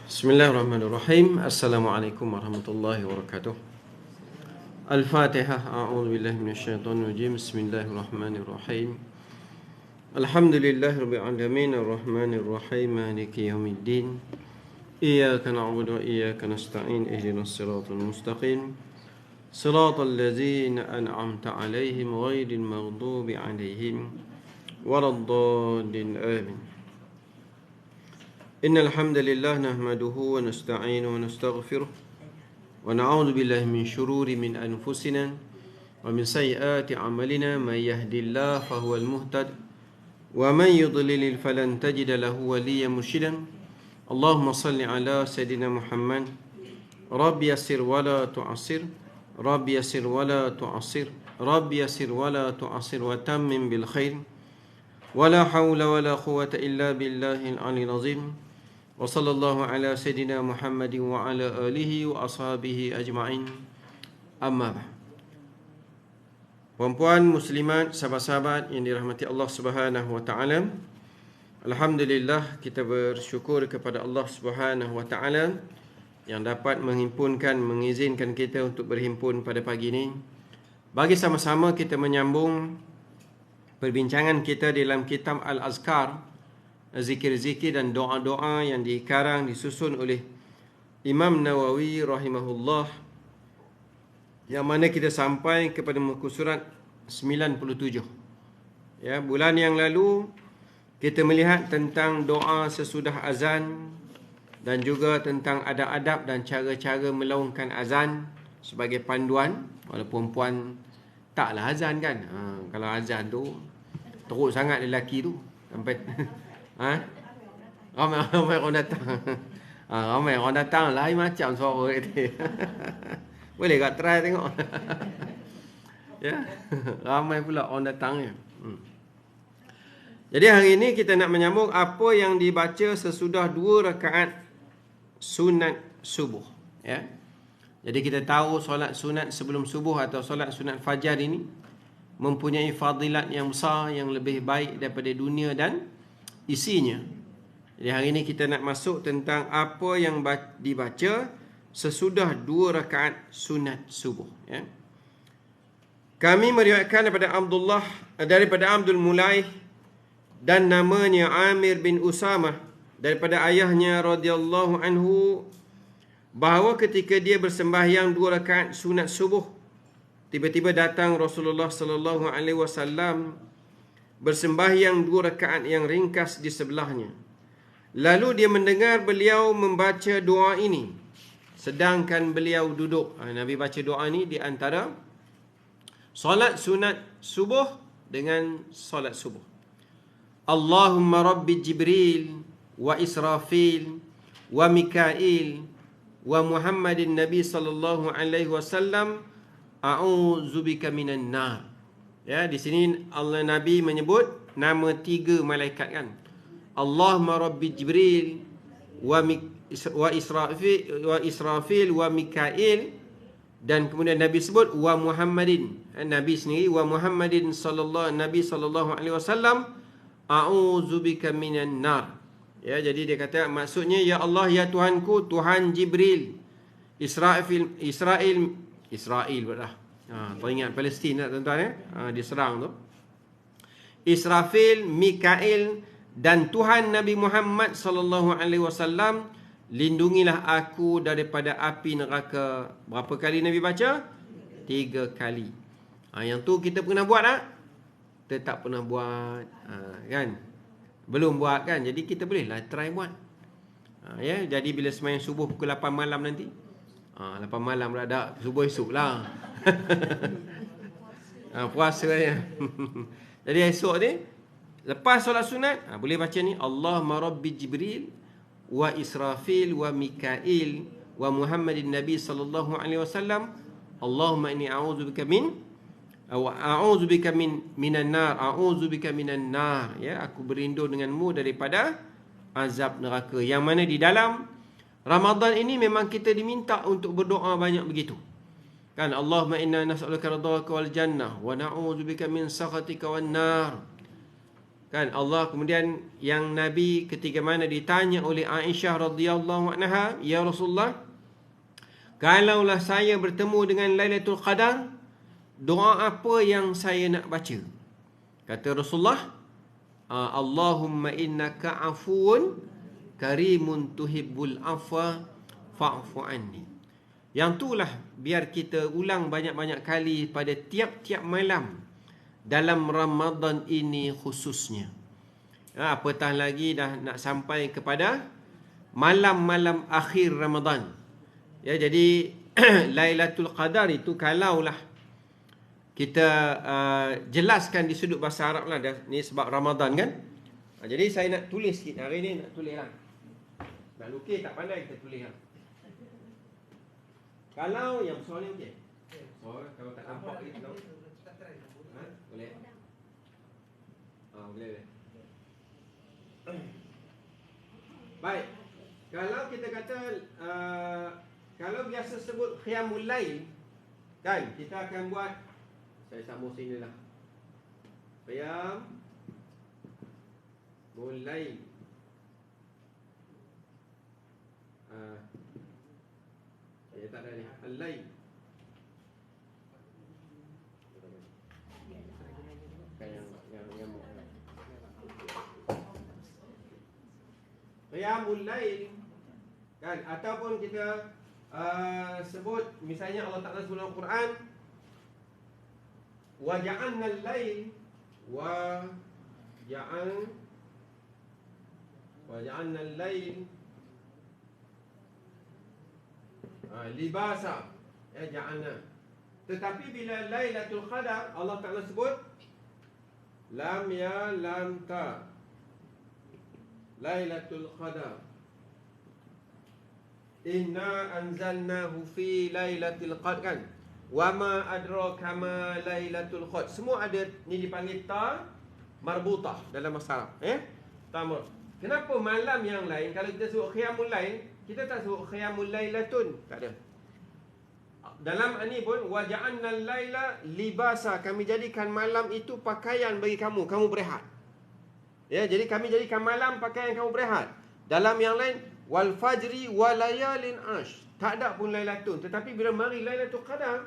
Bismillahirrahmanirrahim. Assalamualaikum warahmatullahi wabarakatuh. Al-Fatihah. A'udzu billahi minasyaitonir rajim. Bismillahirrahmanirrahim. Alhamdulillahirabbil alamin arrahmanir rahim maliki yaumiddin. Iyyaka na'budu wa iyyaka nasta'in ihdinas siratal mustaqim. Siratal ladzina an'amta 'alaihim ghairil maghdubi 'alaihim waladdallin. Amin. Innal hamdalillah nahmaduhu wa nasta'inuhu wa nastaghfiruh wa na'udzu billahi min shururi min anfusina wa min sayyiati a'malina may yahdihillahu fahuwal muhtad wa man yudlil falan tajida lahu waliyyan murshidan. Allahumma shalli ala sayidina Muhammad. Rabbi yassir wa la tu'assir, Rabbi yassir wa la tu'assir, Rabbi yassir wa la tu'assir wa tammim bil khair. Wala hawla wala quwwata illa billahil aliyyil azim. Wa sallallahu ala sayyidina Muhammadin wa ala alihi wa ashabihi ajma'in. Amma ba'd. Puan-puan muslimat, sahabat-sahabat yang dirahmati Allah Subhanahu wa taala. Alhamdulillah, kita bersyukur kepada Allah Subhanahu wa taala yang dapat mengizinkan kita untuk berhimpun pada pagi ini bagi sama-sama kita menyambung perbincangan kita dalam kitab Al-Azkar, zikir-zikir dan doa-doa yang dikarang disusun oleh Imam Nawawi rahimahullah, yang mana kita sampai kepada muka surat 97. Ya, bulan yang lalu kita melihat tentang doa sesudah azan dan juga tentang adab-adab dan cara-cara melaungkan azan sebagai panduan. Walaupun puan taklah azan kan. Kalau azan tu teruk sangat lelaki tu sampai ramai orang datang. Ramai orang datang lain macam suara kita. Boleh tak try tengok. Ya. Ramai pula orang datang ya. Jadi hari ini kita nak menyambung apa yang dibaca sesudah 2 rakaat sunat subuh, ya. Jadi kita tahu solat sunat sebelum subuh atau solat sunat fajar ini mempunyai fadilat yang besar, yang lebih baik daripada dunia dan isinya. Jadi hari ini kita nak masuk tentang apa yang dibaca sesudah 2 rakaat sunat subuh, ya. Kami meriwayatkan daripada Abdul Mulaih dan namanya Amir bin Usamah daripada ayahnya radhiyallahu anhu bahawa ketika dia bersembahyang 2 rakaat sunat subuh, tiba-tiba datang Rasulullah sallallahu alaihi wasallam bersembahyang 2 rakaat yang ringkas di sebelahnya. Lalu dia mendengar beliau membaca doa ini sedangkan beliau duduk. Nabi baca doa ini di antara solat sunat subuh dengan solat subuh. Allahumma rabbi Jibril wa Israfil wa Mikail wa Muhammadin Nabi sallallahu alaihi wasallam a'udzubika minan nar. Ya, di sini Allah Nabi menyebut nama 3 malaikat kan. Allahumma rabbi Jibril wa Israfil wa Mikail, dan kemudian Nabi sebut wa Muhammadin. Nabi sendiri wa Muhammadin sallallahu alaihi wasallam a'udzubika minan nar. Ya, jadi dia kata maksudnya, ya Allah, ya Tuhanku, Tuhan Jibril, Israel betul. Teringat Palestin tak tuan-tuan ya? Diserang tu. Israfil, Mikail dan Tuhan Nabi Muhammad sallallahu alaihi wasallam, lindungilah aku daripada api neraka. Berapa kali Nabi baca? 3 kali. Yang tu kita pernah buat tak? Kita tak pernah buat, kan? Belum buat kan? Jadi kita bolehlah try buat. Ya, jadi bila sembahyang subuh pukul 8 malam nanti. 8 malam pula dah, subuh esok lah. Puasa ya. Jadi esok ni lepas solat sunat, boleh baca ni, Allahumma rabbi Jibril wa Israfil wa Mikail wa Muhammadin Nabi sallallahu alaihi wasallam, Allahumma inni a'udzubika minan nar. Ya, aku berlindung denganmu daripada azab neraka. Yang mana di dalam Ramadan ini memang kita diminta untuk berdoa banyak begitu. Kan, Allahumma inna nas'aluka ridhaka wal jannah wa na'udzubika min sakhatika wan nar. Kan Allah kemudian yang Nabi ketika mana ditanya oleh Aisyah radhiyallahu anha, "Ya Rasulullah, kalaulah saya bertemu dengan Lailatul Qadar, doa apa yang saya nak baca?" Kata Rasulullah, "Allahumma innaka afuwun karimun tuhibbul afwa fa'fu anni." Yang itulah biar kita ulang banyak-banyak kali pada tiap-tiap malam dalam Ramadan ini khususnya. Apatah lagi dah nak sampai kepada malam-malam akhir Ramadan. Ya, jadi Lailatul Qadar itu kalaulah kita jelaskan di sudut bahasa Arab lah, ni sebab Ramadan kan. Jadi saya nak tulis sikit hari ni, nak tulis lah. Nak lukis tak pandai, kita tulis lah. Kalau yang soal ni okey. Soal kalau tak nampak kita tahu. Boleh? Boleh. Baik. Kalau kita kata kalau biasa sebut qiyamul lail, kan, kita akan buat, saya sambung sini lah. Qiyamul lail. Saya tak ada ni. Al-lail. Qiyamul lail, kan, ataupun kita sebut misalnya Allah Taala sebut dalam Quran, wa ja'alna al-lail wa ja'alna al-lail libasa, ya, ja'alna. Tetapi bila Lailatul Qadar Allah Taala sebut lam ya lam ta, Lailatul Qadar, inna anzalnahu fi Lailatul Qadar, kan, wa ma adraka ma Lailatul Qadar. Semua ada ni dipanggil ta marbutah dalam bahasa Arab, ta marbutah. Kenapa malam yang lain kalau kita sebut qiyamul lail, kita tak sebut qiyamul lailatun, tak ada. Dalam ini pun wa ja'alnal laila libasa, kami jadikan malam itu pakaian bagi kamu, kamu berehat. Ya, jadi kami jadikan malam pakaian kamu berehat. Dalam yang lain, wal fajri wa layalin ash, tak ada pun lailatun. Tetapi bila mari Lailatul Qadar,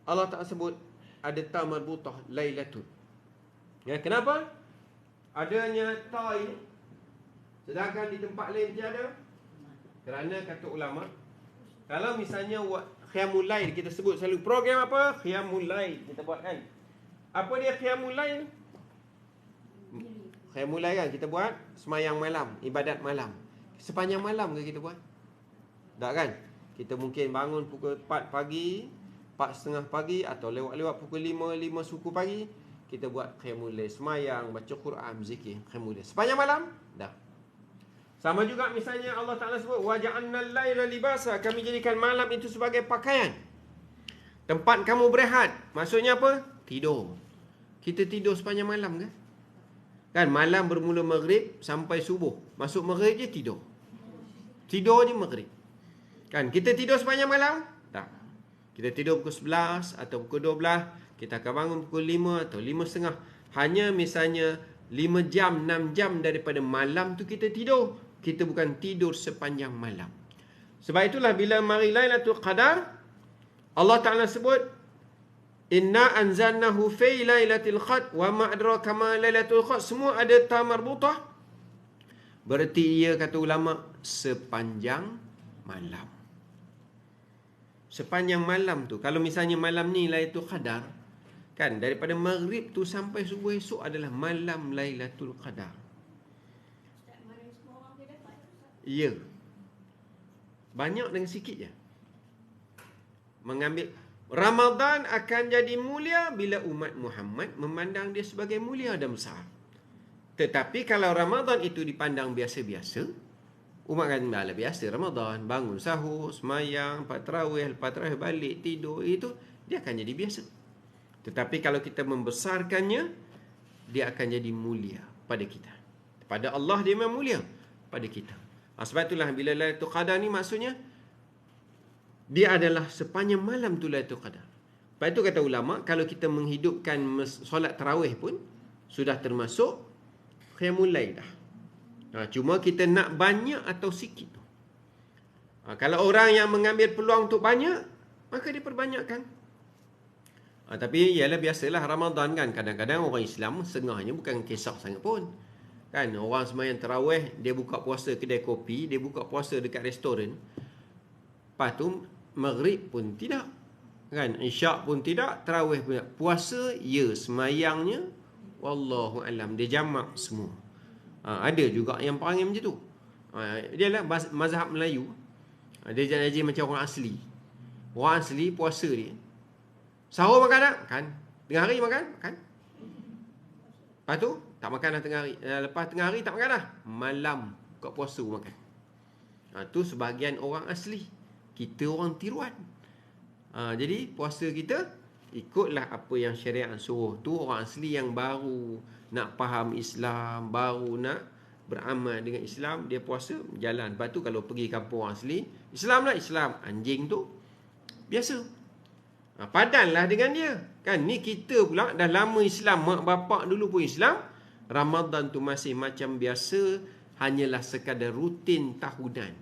Allah tak sebut ada ta marbutah lailatun. Ya, kenapa? Adanya ta ini sedangkan di tempat lain tiada. Kerana kata ulama, kalau misalnya qiyamul lail kita sebut selalu program apa? Qiyamul lail kita buat, kan. Apa dia qiyamul lail? Qiyamul lail, kan, kita buat semayang malam, ibadat malam. Sepanjang malam ke kita buat? Tak, kan? Kita mungkin bangun pukul 4 pagi, 4:30 pagi, atau lewat-lewat pukul 5 suku pagi, kita buat qiyamul lail, semayang, baca Quran, zikir, qiyamul lail. Sepanjang malam? Dah. Sama juga misalnya Allah Ta'ala sebut wa ja'alnal laila libasa, kami jadikan malam itu sebagai pakaian, tempat kamu berehat. Maksudnya apa? Tidur. Kita tidur sepanjang malam, kan? Kan, malam bermula maghrib sampai subuh. Masuk maghrib je tidur. Tidur je maghrib. Kan, kita tidur sepanjang malam? Tak. Kita tidur pukul 11 atau pukul 12, kita akan bangun pukul 5 atau 5:30. Hanya misalnya 5 jam, 6 jam daripada malam tu kita tidur. Kita bukan tidur sepanjang malam. Sebab itulah bila mari Lailatul Qadar, Allah Ta'ala sebut inna anzalnahu fi Lailatul Qadar wa ma adraka ma Lailatul Qadar. Semua ada ta marbutah. Berarti ia, kata ulama, sepanjang malam. Sepanjang malam tu, kalau misalnya malam ni Lailatul Qadar, kan, daripada maghrib tu sampai subuh esok adalah malam Lailatul Qadar. Ya. Banyak dengan sikit je. Mengambil Ramadan akan jadi mulia bila umat Muhammad memandang dia sebagai mulia dan besar. Tetapi kalau Ramadan itu dipandang biasa-biasa, umat kan biasa Ramadan, bangun sahur, semayang, lepas tarawih balik, tidur, itu dia akan jadi biasa. Tetapi kalau kita membesarkannya, dia akan jadi mulia pada kita. Pada Allah dia memang mulia, pada kita. Sebab itulah bila Lailatul Qadar ni maksudnya dia adalah sepanjang malam tu Lailatul Qadar. Sebab itu kata ulama, kalau kita menghidupkan solat tarawih pun sudah termasuk qiyamul lail dah. Cuma kita nak banyak atau sikit. Kalau orang yang mengambil peluang untuk banyak, maka dia perbanyakkan. Tapi ialah biasalah Ramadan kan, kadang-kadang orang Islam setengahnya bukan kisah sangat pun. Kan orang sembahyang tarawih, dia buka puasa kedai kopi, dia buka puasa dekat restoran. Lepas tu maghrib pun tidak. Kan isyak pun tidak, tarawih pun tidak. Puasa ya, sembahyangnya wallahu alam dia jamak semua. Ada juga yang perangai macam tu. Dia lah mazhab Melayu. Dia jadi macam orang asli. Orang asli puasa dia. Sahur makan tak? Kan. Tengah hari makan? Kan. Lepas tu tak makan dah tengah hari. Lepas tengah hari tak makan dah. Malam buka puasa makan. Tu sebahagian orang asli. Kita orang tiruan. Jadi puasa kita ikutlah apa yang syariat suruh. Tu orang asli yang baru nak faham Islam, baru nak beramal dengan Islam, dia puasa jalan. Lepas tu kalau pergi kampung orang asli, Islam lah Islam. Anjing tu biasa. Padanlah dengan dia. Kan ni kita pula dah lama Islam, mak bapak dulu pun Islam. Ramadan tu masih macam biasa, hanyalah sekadar rutin tahunan.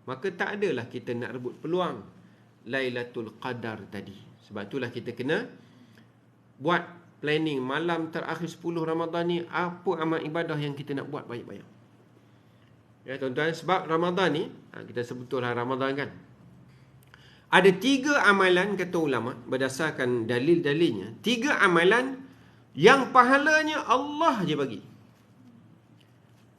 Maka tak adalah kita nak rebut peluang Lailatul Qadar tadi. Sebab itulah kita kena buat planning malam terakhir 10 Ramadan ni, apa amal ibadah yang kita nak buat banyak-banyak. Ya tuan-tuan, sebab Ramadan ni, kita sebutlah Ramadan kan. Ada 3 amalan kata ulama berdasarkan dalil-dalilnya. 3 amalan yang pahalanya Allah je bagi.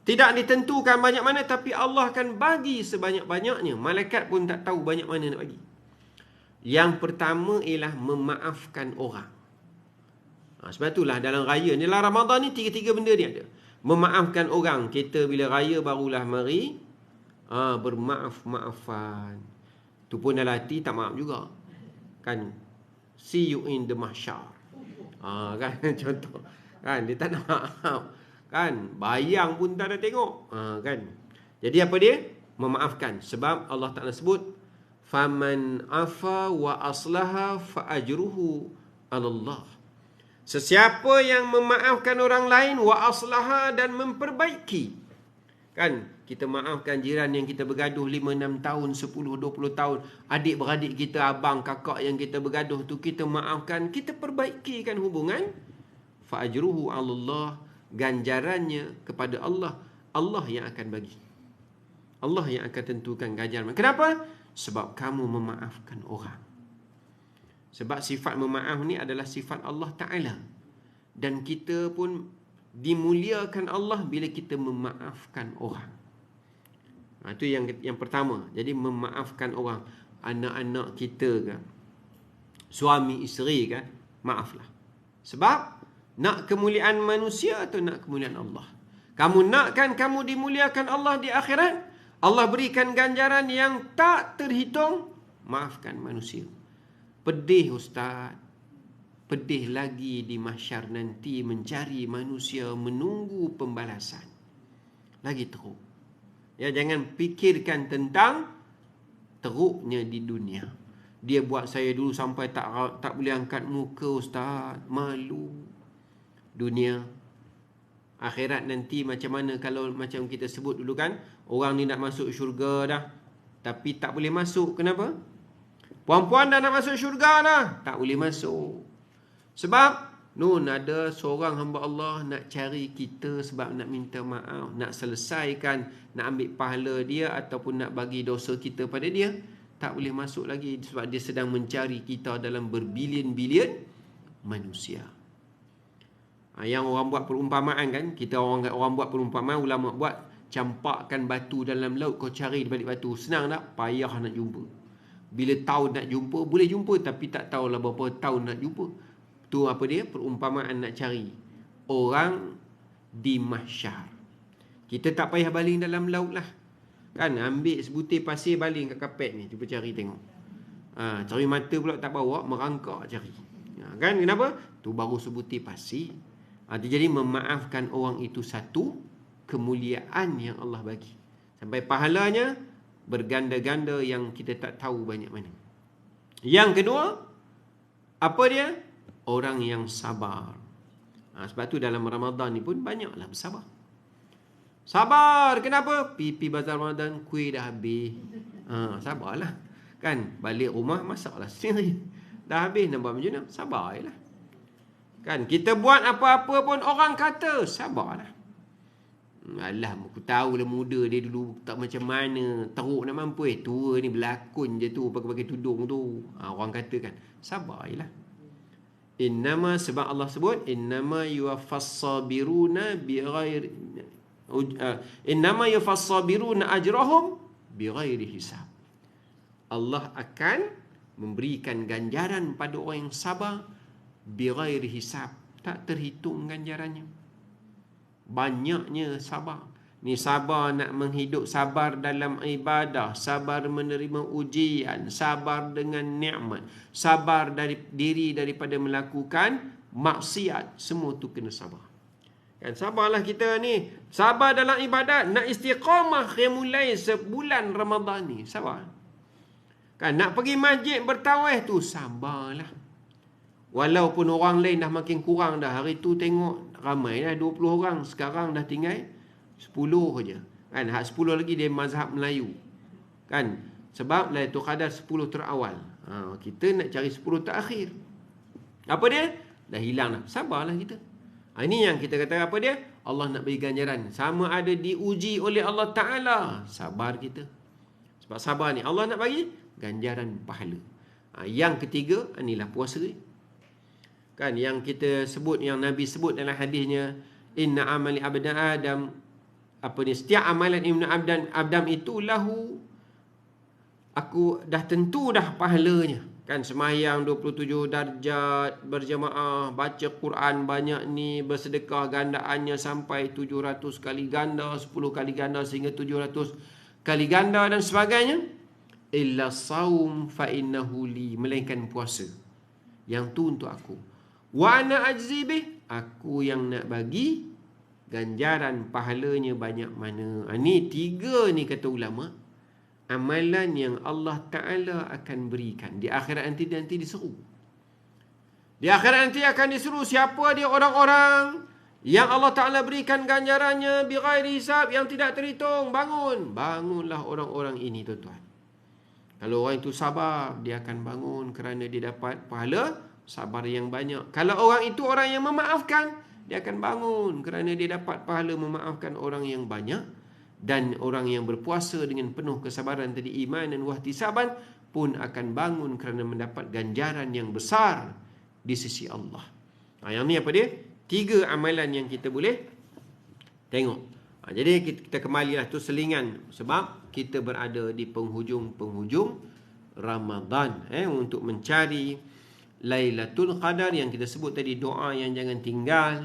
Tidak ditentukan banyak mana, tapi Allah akan bagi sebanyak-banyaknya. Malaikat pun tak tahu banyak mana nak bagi. Yang pertama ialah memaafkan orang. Sebab itulah dalam raya ni, dalam Ramadan ni 3 benda ni ada. Memaafkan orang. Kita bila raya barulah mari bermaaf-maafan. Tu pun dalam hati tak maaf juga. Kan? See you in the mahsyar. Kan contoh. Kan dia tak nak maaf. Kan? Bayang pun tak ada tengok. Kan? Jadi apa dia? Memaafkan. Sebab Allah Ta'ala sebut, faman afa wa aslaha fa ajruhu 'ala Allah. Sesiapa yang memaafkan orang lain wa aslaha dan memperbaiki. Kan kita maafkan jiran yang kita bergaduh 5-6 tahun, 10-20 tahun, adik-beradik kita, abang, kakak yang kita bergaduh tu kita maafkan, kita perbaikikan hubungan. Fa ajruhu 'ala Allah, ganjarannya kepada Allah. Allah yang akan bagi. Allah yang akan tentukan ganjaran. Kenapa? Sebab kamu memaafkan orang. Sebab sifat memaaf ni adalah sifat Allah Ta'ala. Dan kita pun dimuliakan Allah bila kita memaafkan orang. Itu yang pertama. Jadi memaafkan orang. Anak-anak kita kan, suami isteri kan, maaflah. Sebab nak kemuliaan manusia atau nak kemuliaan Allah? Kamu nakkan kamu dimuliakan Allah di akhirat, Allah berikan ganjaran yang tak terhitung, maafkan manusia. Pedih ustaz. Pedih lagi di mahsyar nanti mencari manusia menunggu pembalasan. Lagi teruk. Ya, jangan fikirkan tentang teruknya di dunia. Dia buat saya dulu sampai tak boleh angkat muka ustaz, malu. Dunia. Akhirat nanti macam mana kalau macam kita sebut dulu kan, orang ni nak masuk syurga dah tapi tak boleh masuk. Kenapa? Puan-puan dah nak masuk syurga dah, tak boleh masuk. Sebab nun ada seorang hamba Allah nak cari kita sebab nak minta maaf, nak selesaikan, nak ambil pahala dia ataupun nak bagi dosa kita pada dia, tak boleh masuk lagi sebab dia sedang mencari kita dalam berbilion-bilion manusia. Yang orang buat perumpamaan kan, kita orang buat perumpamaan, ulama buat, campakkan batu dalam laut, kau cari di balik batu. Senang tak? Payah nak jumpa. Bila tahun nak jumpa, boleh jumpa tapi tak tahulah berapa tahun nak jumpa. Tu apa dia? Perumpamaan nak cari orang di mahsyar. Kita tak payah baling dalam laut lah. Kan ambil sebutir pasir baling kat kapet ni, cuba cari tengok. Cari mata pula tak bawa, merangkak cari. Kan kenapa? Tu baru sebutir pasir. Jadi memaafkan orang itu satu kemuliaan yang Allah bagi. Sampai pahalanya berganda-ganda yang kita tak tahu banyak mana. Yang kedua, apa dia? Orang yang sabar. Sebab tu dalam Ramadan ni pun banyaklah bersabar. Sabar, kenapa? Pipi bazar Ramadan, kuih dah habis. Sabarlah. Kan, balik rumah, masaklah sendiri. Dah habis, nak buat macam mana? Sabarlah. Kan, kita buat apa-apa pun orang kata, sabarlah. Alah, aku tahulah muda dia dulu tak macam mana, teruk nak mampu. Tua ni berlakon je tu, pakai-pakai tudung tu. Orang kata kan, sabarlah. Innama, sebab Allah sebut, innama yuwaffas sabiruna bighairi innama yuwaffas sabiruna ajrahum bighairi hisab. Allah akan memberikan ganjaran pada orang yang sabar bighairi hisab, tak terhitung ganjarannya. Banyaknya sabar. Ni sabar nak menghidup, sabar dalam ibadah, sabar menerima ujian, sabar dengan nikmat, sabar dari diri daripada melakukan maksiat. Semua tu kena sabar. Kan, sabarlah kita ni. Sabar dalam ibadat. Nak istiqamah mulai sebulan Ramadan ni. Sabar. Kan, nak pergi masjid bertawaf tu, sabarlah. Walaupun orang lain dah makin kurang dah. Hari tu tengok ramai dah 20 orang. Sekarang dah tinggal 10 saja. Kan, hak 10 lagi dia mazhab Melayu. Kan, sebab Lailatul Qadar 10 terawal. Kita nak cari 10 terakhir. Apa dia? Dah hilang dah. Sabarlah kita. Ini yang kita kata apa dia? Allah nak bagi ganjaran. Sama ada diuji oleh Allah Ta'ala. Sabar kita. Sebab sabar ni Allah nak bagi ganjaran pahala. Yang ketiga, inilah puasa ni. Kan, yang kita sebut, yang Nabi sebut dalam hadisnya, inna amali abdan Adam, apa ni, setiap amalan ibnu Adam itu lahu, aku dah tentu dah pahalanya. Kan, semayang 27 darjat, berjamaah, baca Quran banyak ni, bersedekah gandaannya sampai 700 kali ganda, 10 kali ganda sehingga 700 kali ganda dan sebagainya. Illa saum fa innahu li, melainkan puasa. Yang tu untuk aku. Wa ana ajzi bih, aku yang nak bagi ganjaran pahalanya banyak mana. Ni 3 ni kata ulama, amalan yang Allah Ta'ala akan berikan. Di akhirat nanti diseru. Di akhirat nanti akan diseru siapa dia orang-orang yang Allah Ta'ala berikan ganjarannya bighairi hisab, yang tidak terhitung. Bangunlah orang-orang ini, tuan-tuan. Kalau orang itu sabar, dia akan bangun kerana dia dapat pahala sabar yang banyak. Kalau orang itu orang yang memaafkan, dia akan bangun kerana dia dapat pahala memaafkan orang yang banyak. Dan orang yang berpuasa dengan penuh kesabaran tadi, iman dan wahtisaban, pun akan bangun kerana mendapat ganjaran yang besar di sisi Allah. Yang ni apa dia? 3 amalan yang kita boleh tengok. Jadi kita kembalilah tu selingan, sebab kita berada di penghujung-penghujung Ramadan untuk mencari Lailatul Qadar yang kita sebut tadi. Doa yang jangan tinggal.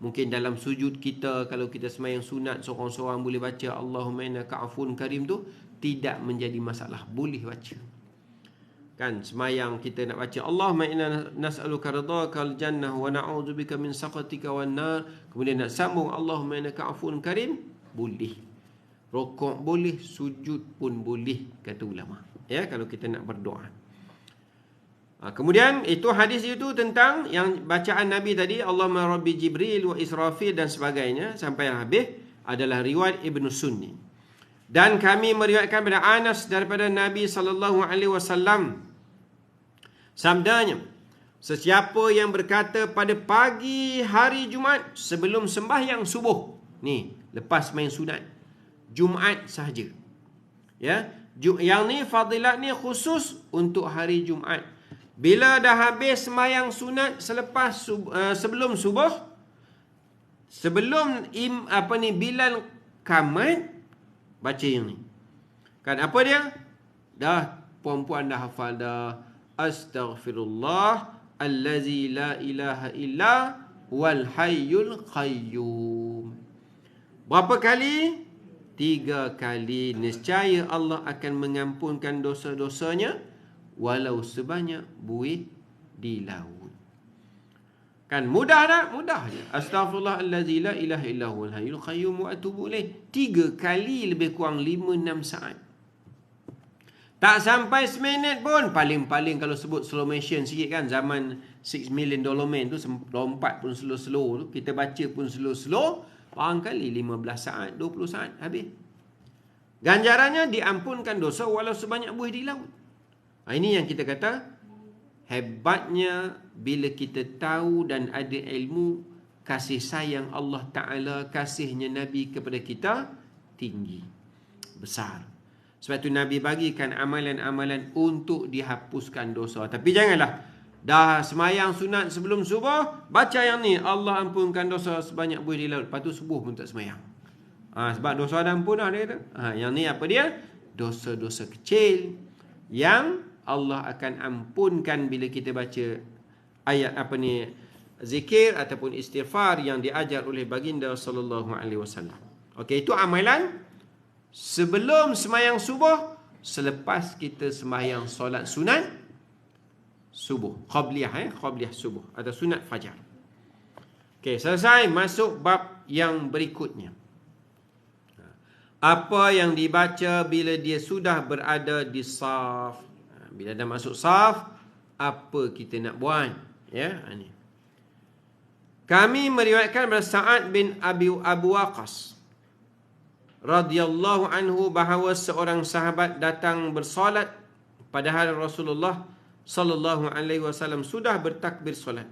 Mungkin dalam sujud kita, kalau kita semayang sunat, seorang-seorang boleh baca Allahumma innaka afun karim tu, tidak menjadi masalah, boleh baca. Kan, semayang kita nak baca Allahumma inna nas'aluka ridhakal jannah wa na'udzubika min sakhatika wan nar. Kemudian nak sambung Allahumma innaka afun karim, boleh. Rokok boleh, sujud pun boleh, kata ulama. Ya, kalau kita nak berdoa. Kemudian itu hadis itu tentang yang bacaan Nabi tadi, Allahumma rabbi Jibril wa Israfil dan sebagainya, sampai habis adalah riwayat Ibnu Sunni. Dan kami meriwayatkan pada Anas daripada Nabi SAW, sabdanya, sesiapa yang berkata pada pagi hari Jumaat sebelum sembahyang subuh, ni lepas main sunat, Jumaat sahaja. Ya, yang ni fadilat ni khusus untuk hari Jumaat. Bila dah habis sembahyang sunat selepas sebelum subuh, sebelum Bilal qamat, baca yang ni. Kan, apa dia? Dah, puan-puan dah hafal dah. Astaghfirullah allazi la ilaha illa wal hayyul qayyum. Berapa kali? 3 kali. Nescaya Allah akan mengampunkan dosa-dosanya walau sebanyak buih di laut. Kan, mudah tak? Mudah je. Astaghfirullah allazi la ilaha illa huwal hayyul qayyum wa atubu ilaih. 3 kali, lebih kurang 5-6 saat. Tak sampai seminit pun. Paling-paling kalau sebut slow motion sikit kan, zaman $6 Million Man tu, lompat pun slow-slow tu, kita baca pun slow-slow, Barangkali 15 saat, 20 saat, habis. Ganjarannya diampunkan dosa walau sebanyak buih di laut. Ini yang kita kata, hebatnya bila kita tahu dan ada ilmu, kasih sayang Allah Ta'ala, kasihnya Nabi kepada kita, tinggi, besar. Sebab itu Nabi bagikan amalan-amalan untuk dihapuskan dosa. Tapi janganlah, dah semayang sunat sebelum subuh, baca yang ni, Allah ampunkan dosa sebanyak buih di laut. Lepas tu subuh pun tak semayang. Sebab dosa dah ampun dah, dia kata. Yang ni apa dia? Dosa-dosa kecil yang Allah akan ampunkan bila kita baca ayat zikir ataupun istighfar yang diajar oleh baginda sallallahu alaihi wasallam. Okey, itu amalan sebelum sembahyang subuh, selepas kita sembahyang solat sunat subuh, qabliyah subuh atau sunat fajar. Okey, selesai. Masuk bab yang berikutnya. Apa yang dibaca bila dia sudah berada di saf. Bila dah masuk saf, apa kita nak buat? Ya, ini. Kami meriwayatkan dari Sa'ad bin Abu Waqqas radhiyallahu anhu bahawa seorang sahabat datang bersolat padahal Rasulullah sallallahu alaihi wasallam sudah bertakbir solat.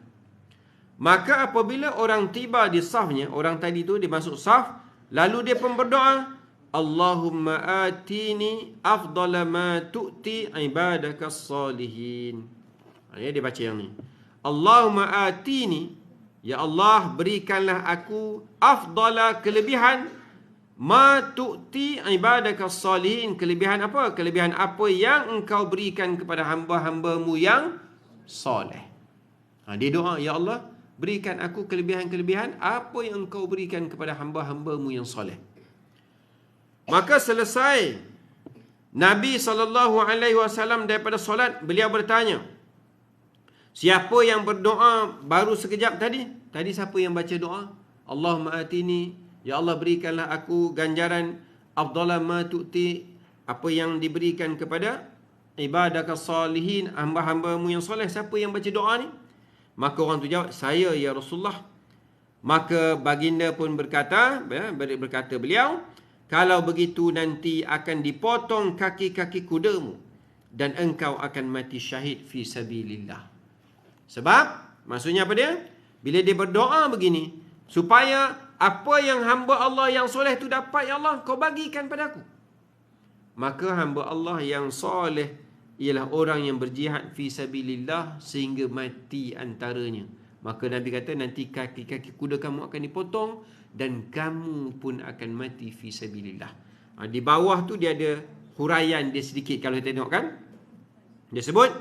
Maka apabila orang tiba di safnya, orang tadi tu dia masuk saf, lalu dia pun berdoa, Allahumma atini afdala ma tu'ti ibadakas salihin. Dia baca yang ni. Allahumma atini, ya Allah berikanlah aku afdala, kelebihan, ma tu'ti ibadakas salihin, kelebihan apa? Kelebihan apa yang engkau berikan kepada hamba-hambamu yang soleh. Dia doa, ya Allah berikan aku kelebihan-kelebihan apa yang engkau berikan kepada hamba-hambamu yang soleh. Maka selesai Nabi SAW daripada solat, beliau bertanya, siapa yang berdoa baru sekejap tadi? Tadi siapa yang baca doa? Allahumma atini, ya Allah berikanlah aku ganjaran afdala ma tu'ti, apa yang diberikan kepada ibadakas salihin, hamba-hambamu yang soleh. Siapa yang baca doa ni? Maka orang tu jawab, saya ya Rasulullah. Maka baginda pun berkata beliau, kalau begitu nanti akan dipotong kaki-kaki kudamu dan engkau akan mati syahid fi sabilillah. Sebab maksudnya apa dia? Bila dia berdoa begini, supaya apa yang hamba Allah yang soleh tu dapat, ya Allah kau bagikan padaku. Maka hamba Allah yang soleh ialah orang yang berjihad fi sabilillah sehingga mati antaranya. Maka Nabi kata nanti kaki-kaki kuda kamu akan dipotong dan kamu pun akan mati fi sabilillah. Di bawah tu dia ada huraian dia sedikit kalau kita tengok kan. Dia sebut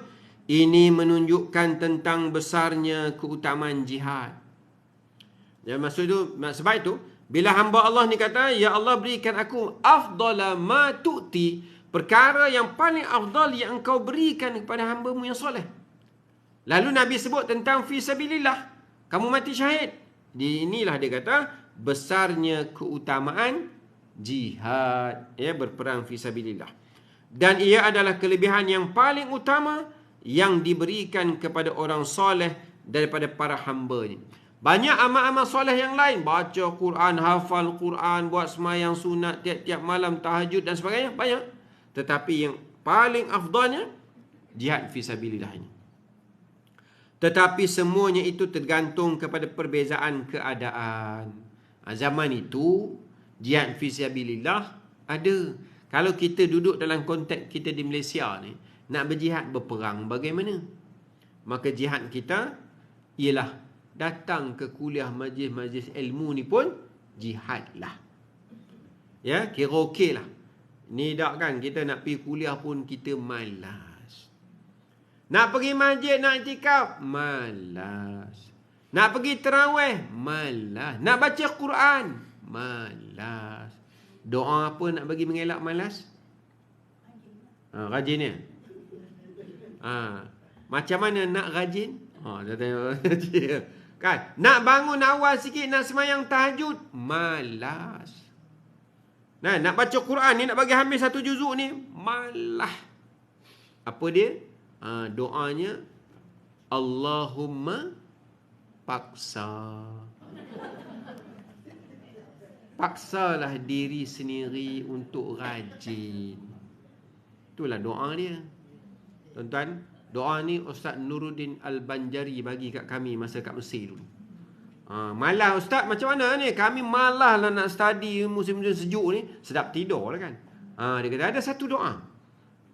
ini menunjukkan tentang besarnya keutamaan jihad. Ya, maksud tu, sebab itu bila hamba Allah ni kata, ya Allah berikan aku afdala ma tu'ti, perkara yang paling afdal yang engkau berikan kepada hamba-Mu yang soleh. Lalu Nabi sebut tentang fi sabilillah, kamu mati syahid. Inilah dia kata besarnya keutamaan jihad, ya, berperang fi sabilillah. Dan ia adalah kelebihan yang paling utama yang diberikan kepada orang soleh daripada para hamba ni. Banyak amal-amal soleh yang lain, baca Quran, hafal Quran, buat semayang sunat tiap-tiap malam, tahajud dan sebagainya, banyak. Tetapi yang paling afdalnya jihad fi sabilillah ini. Tetapi semuanya itu tergantung kepada perbezaan keadaan. Zaman itu jihad fi sabilillah ada. Kalau kita duduk dalam konteks kita di Malaysia ni, nak berjihad berperang bagaimana? Maka jihad kita ialah datang ke kuliah majlis-majlis ilmu ni pun jihad lah. Ya, kira okey lah. Ni tak kan, kita nak pergi kuliah pun kita malas. Nak pergi masjid, nak iktikaf, malas. Nak pergi tarawih, malas. Nak baca Quran, malas. Doa apa nak bagi mengelak malas? Rajin ya? Macam mana nak rajin? Dah tengok. Kan? Nak bangun awal sikit, nak semayang tahajud, malas. Nah, nak baca Quran ni, nak bagi habis satu juzuk ni, malas. Apa dia? Doanya, Allahumma paksa. Paksalah diri sendiri untuk rajin. Itulah doa dia. Tuan-tuan, doa ni Ustaz Nuruddin Al-Banjari bagi kat kami masa kat Mesir dulu. Malah Ustaz, macam mana ni? Kami malah lah nak study musim-musim sejuk ni. Sedap tidur lah kan. Dia kata ada satu doa.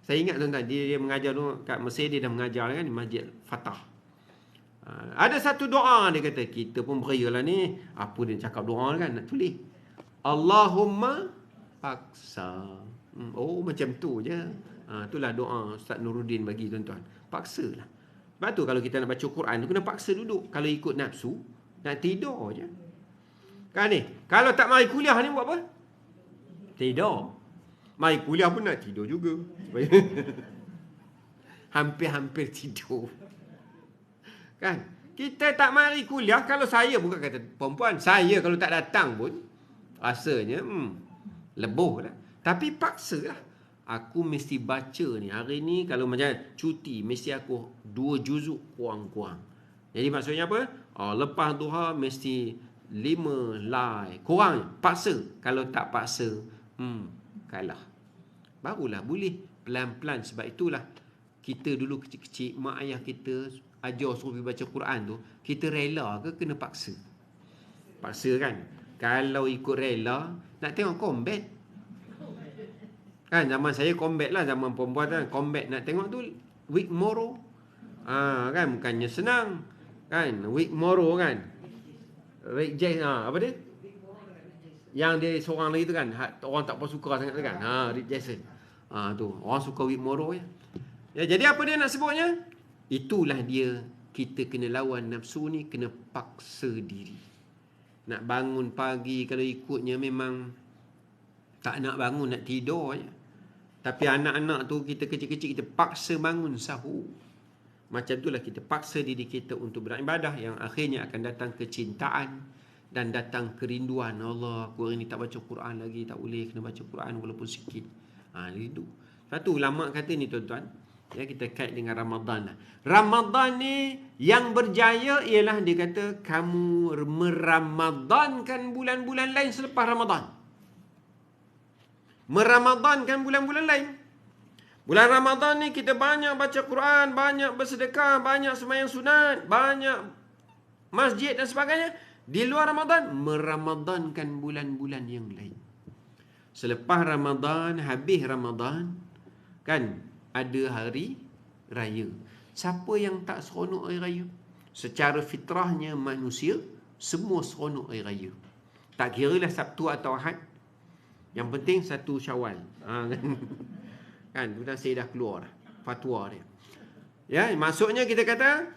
Saya ingat tuan-tuan, dia mengajar dulu kat Mesir, dia dah mengajar kan di Masjid Fatah. Ada satu doa dia kata, kita pun berialah ni. Apa dia cakap doa kan, nak tulis. Allahumma paksa. Macam tu je. Itulah doa Ustaz Nuruddin bagi tuan-tuan. Paksalah. Sebab tu kalau kita nak baca Quran tu kena paksa duduk. Kalau ikut nafsu, nak tidur je. Kan ni, kalau tak mari kuliah ni buat apa? Tidur. Mari kuliah pun nak tidur juga. Hampir-hampir tidur. Kan? Kita tak mari kuliah, kalau saya bukan kata perempuan, saya kalau tak datang pun rasanya leboh lah. Tapi paksa lah. Aku mesti baca ni. Hari ni kalau macam cuti, mesti aku 2 juzuk kurang-kurang. Jadi maksudnya apa? Lepas duha mesti 5 lai. Kurang. Paksa. Kalau tak paksa, kalah. Barulah boleh pelan-pelan. Sebab itulah kita dulu kecil-kecil, mak ayah kita ajar suruh pergi baca Quran tu, kita rela ke kena paksa? Paksa kan? Kalau ikut rela, nak tengok combat. Kan zaman saya combat lah, zaman perempuan kan combat, nak tengok tu week moro. Kan bukannya senang. Kan week moro kan. Rick Jackson apa dia? Yang dia seorang lagi tu kan, orang tak apa suka sangat tu kan. Rick Jackson. Tu orang suka week moro ya. Jadi apa dia nak sebutnya? Itulah dia, kita kena lawan nafsu ni, kena paksa diri. Nak bangun pagi kalau ikutnya memang tak nak bangun, nak tidur je. Tapi anak-anak tu kita kecil-kecil kita paksa bangun sahur. Macam itulah kita paksa diri kita untuk beribadah, yang akhirnya akan datang kecintaan dan datang kerinduan. Allah, aku hari ni tak baca Quran lagi, tak boleh, kena baca Quran walaupun sikit. Rindu. Satu ulama kata ni tuan-tuan, kita kait dengan Ramadan lah. Ramadan ni yang berjaya ialah dia kata kamu meramadankan bulan-bulan lain selepas Ramadan. Meramadankan bulan-bulan lain. Bulan Ramadan ni kita banyak baca Quran, banyak bersedekah, banyak sembahyang sunat, banyak masjid dan sebagainya. Di luar Ramadan, meramadankan bulan-bulan yang lain. Selepas Ramadan, habis Ramadan, kan ada hari raya. Siapa yang tak seronok hari raya? Secara fitrahnya manusia, semua seronok hari raya. Tak kira lah Sabtu atau Ahad. Yang penting 1 Syawal. Kan, kemudian saya dah keluar fatwa dia. Ya, maksudnya kita kata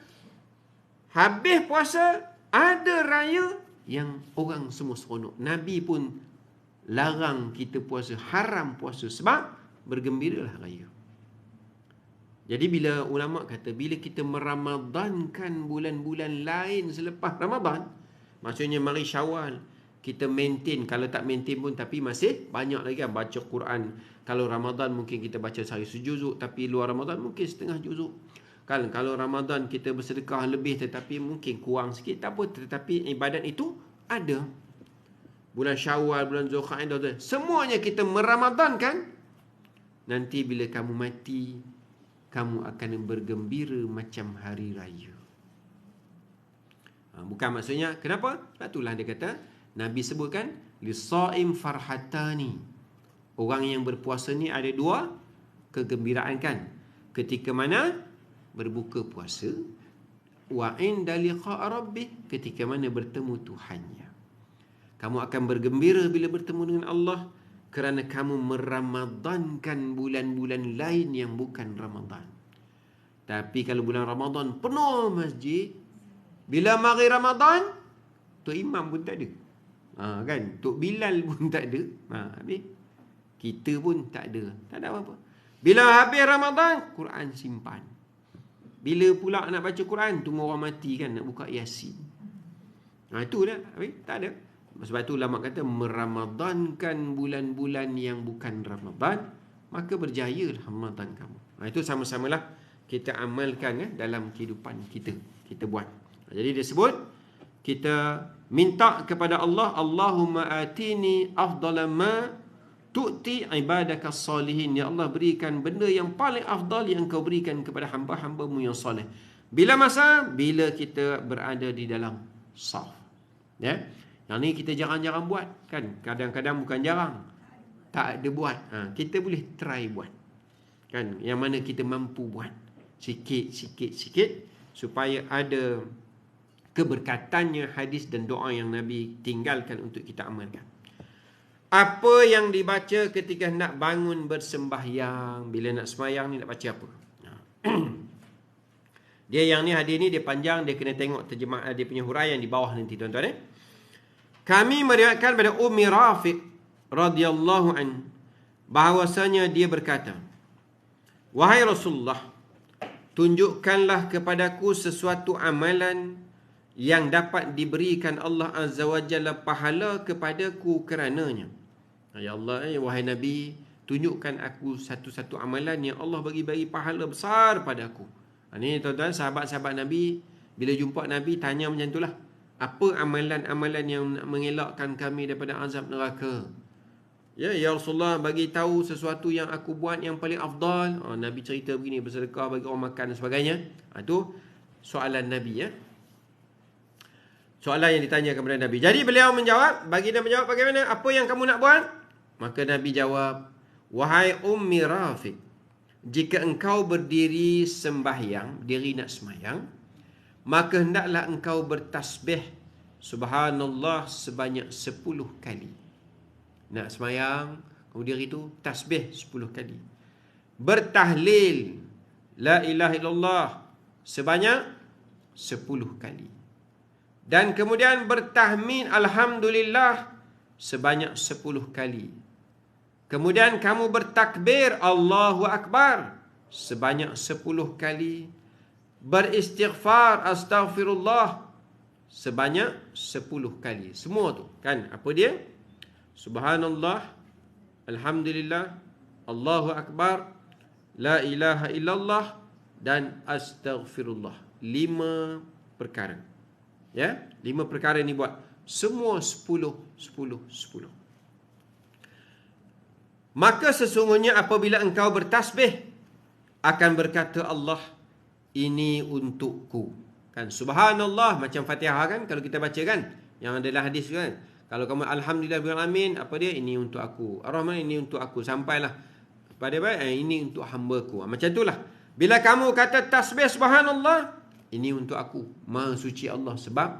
habis puasa ada raya yang orang semua seronok. Nabi pun larang kita puasa, haram puasa sebab bergembiralah raya. Jadi bila ulama kata bila kita meramadankan bulan-bulan lain selepas Ramadan, maksudnya mari Syawal kita maintain, kalau tak maintain pun tapi masih banyak lagi kan baca Quran. Kalau Ramadan mungkin kita baca sehari sejuzuk, tapi luar Ramadan mungkin setengah juzuk. Kan kalau Ramadan kita bersedekah lebih tetapi mungkin kurang sikit, tak apa, tetapi ibadat itu ada. Bulan Syawal, bulan Zulkaidah, semuanya kita meramadankan. Nanti bila kamu mati, kamu akan bergembira macam hari raya. Bukan maksudnya, kenapa? Sebab itulah dia kata, Nabi sebutkan, lisaim farhatani. Orang yang berpuasa ni ada 2 kegembiraan kan. Ketika mana? Berbuka puasa. Wa inda liqa' rabbih, ketika mana bertemu Tuhannya. Kamu akan bergembira bila bertemu dengan Allah, kerana kamu meramadankan bulan-bulan lain yang bukan Ramadan. Tapi kalau bulan Ramadan penuh masjid, bila mari Ramadan, Tok Imam pun tak ada. Kan? Tok Bilal pun tak ada. Habis kita pun tak ada. Tak ada apa-apa. Bila habis Ramadan, Quran simpan. Bila pula nak baca Quran, tunggu orang mati kan, nak buka Yasin. Itu dah. Habis tak ada. Sebab itu ulama kata meramadankan bulan-bulan yang bukan Ramadan, maka berjayalah Ramadan kamu. Itu sama-samalah kita amalkan dalam kehidupan kita. Kita buat. Jadi dia sebut kita minta kepada Allah, Allahumma atini afdala ma tu'ti ibadaka salihin. Ya Allah, berikan benda yang paling afdal yang kau berikan kepada hamba-hambamu yang soleh. Bila masa? Bila kita berada di dalam saf. Ya. Yang ni kita jarang-jarang buat kan. Kadang-kadang bukan jarang, tak ada buat. Kita boleh try buat. Kan, yang mana kita mampu buat. Sikit supaya ada keberkatannya hadis dan doa yang Nabi tinggalkan untuk kita amalkan. Apa yang dibaca ketika nak bangun bersembahyang, bila nak sembahyang ni nak baca apa? Dia yang ni hadis ni dia panjang, dia kena tengok terjemahan dia punya huraian di bawah nanti tuan-tuan . Kami meriwayatkan pada Ummi Rafiq radhiyallahu an bahawasanya dia berkata, wahai Rasulullah, tunjukkanlah kepadaku sesuatu amalan yang dapat diberikan Allah Azza wa Jalla pahala kepadaku kerananya. Ya Allah, wahai Nabi, tunjukkan aku satu-satu amalan yang Allah bagi pahala besar padaku. Ini tuan-tuan, sahabat-sahabat Nabi bila jumpa Nabi tanya macam itulah. Apa amalan-amalan yang nak mengelakkan kami daripada azab neraka? Ya Rasulullah, bagi tahu sesuatu yang aku buat yang paling afdal. Nabi cerita begini, bersedekah, bagi orang makan dan sebagainya. Itu soalan Nabi ya. Soalan yang ditanya kepada Nabi. Jadi beliau menjawab, baginda menjawab bagaimana? Apa yang kamu nak buat? Maka Nabi jawab, wahai Ummi Rafiq, jika engkau berdiri sembahyang, diri nak sembahyang, maka hendaklah engkau bertasbih subhanallah sebanyak 10 kali. Nak sembahyang, kamu diri tu tasbih 10 kali. Bertahlil la ilaha illallah sebanyak 10 kali. Dan kemudian bertahmid alhamdulillah sebanyak 10 kali. Kemudian kamu bertakbir Allahu Akbar sebanyak 10 kali. Beristighfar astaghfirullah sebanyak 10 kali. Semua tu kan, apa dia? Subhanallah, alhamdulillah, Allahu Akbar, la ilaha illallah dan astaghfirullah. 5 perkara. Ya, 5 perkara ni buat. Semua 10. Maka sesungguhnya apabila engkau bertasbih, akan berkata Allah, ini untukku. Kan, subhanallah macam Fatihah kan, kalau kita baca kan, yang adalah hadis kan. Kalau kamu alhamdulillah bil alamin, apa dia? Ini untuk aku. Ar-Rahman, ini untuk aku. Sampailah pada ini untuk hamba-Ku. Macam itulah. Bila kamu kata tasbih subhanallah, ini untuk aku. Maha suci Allah. Sebab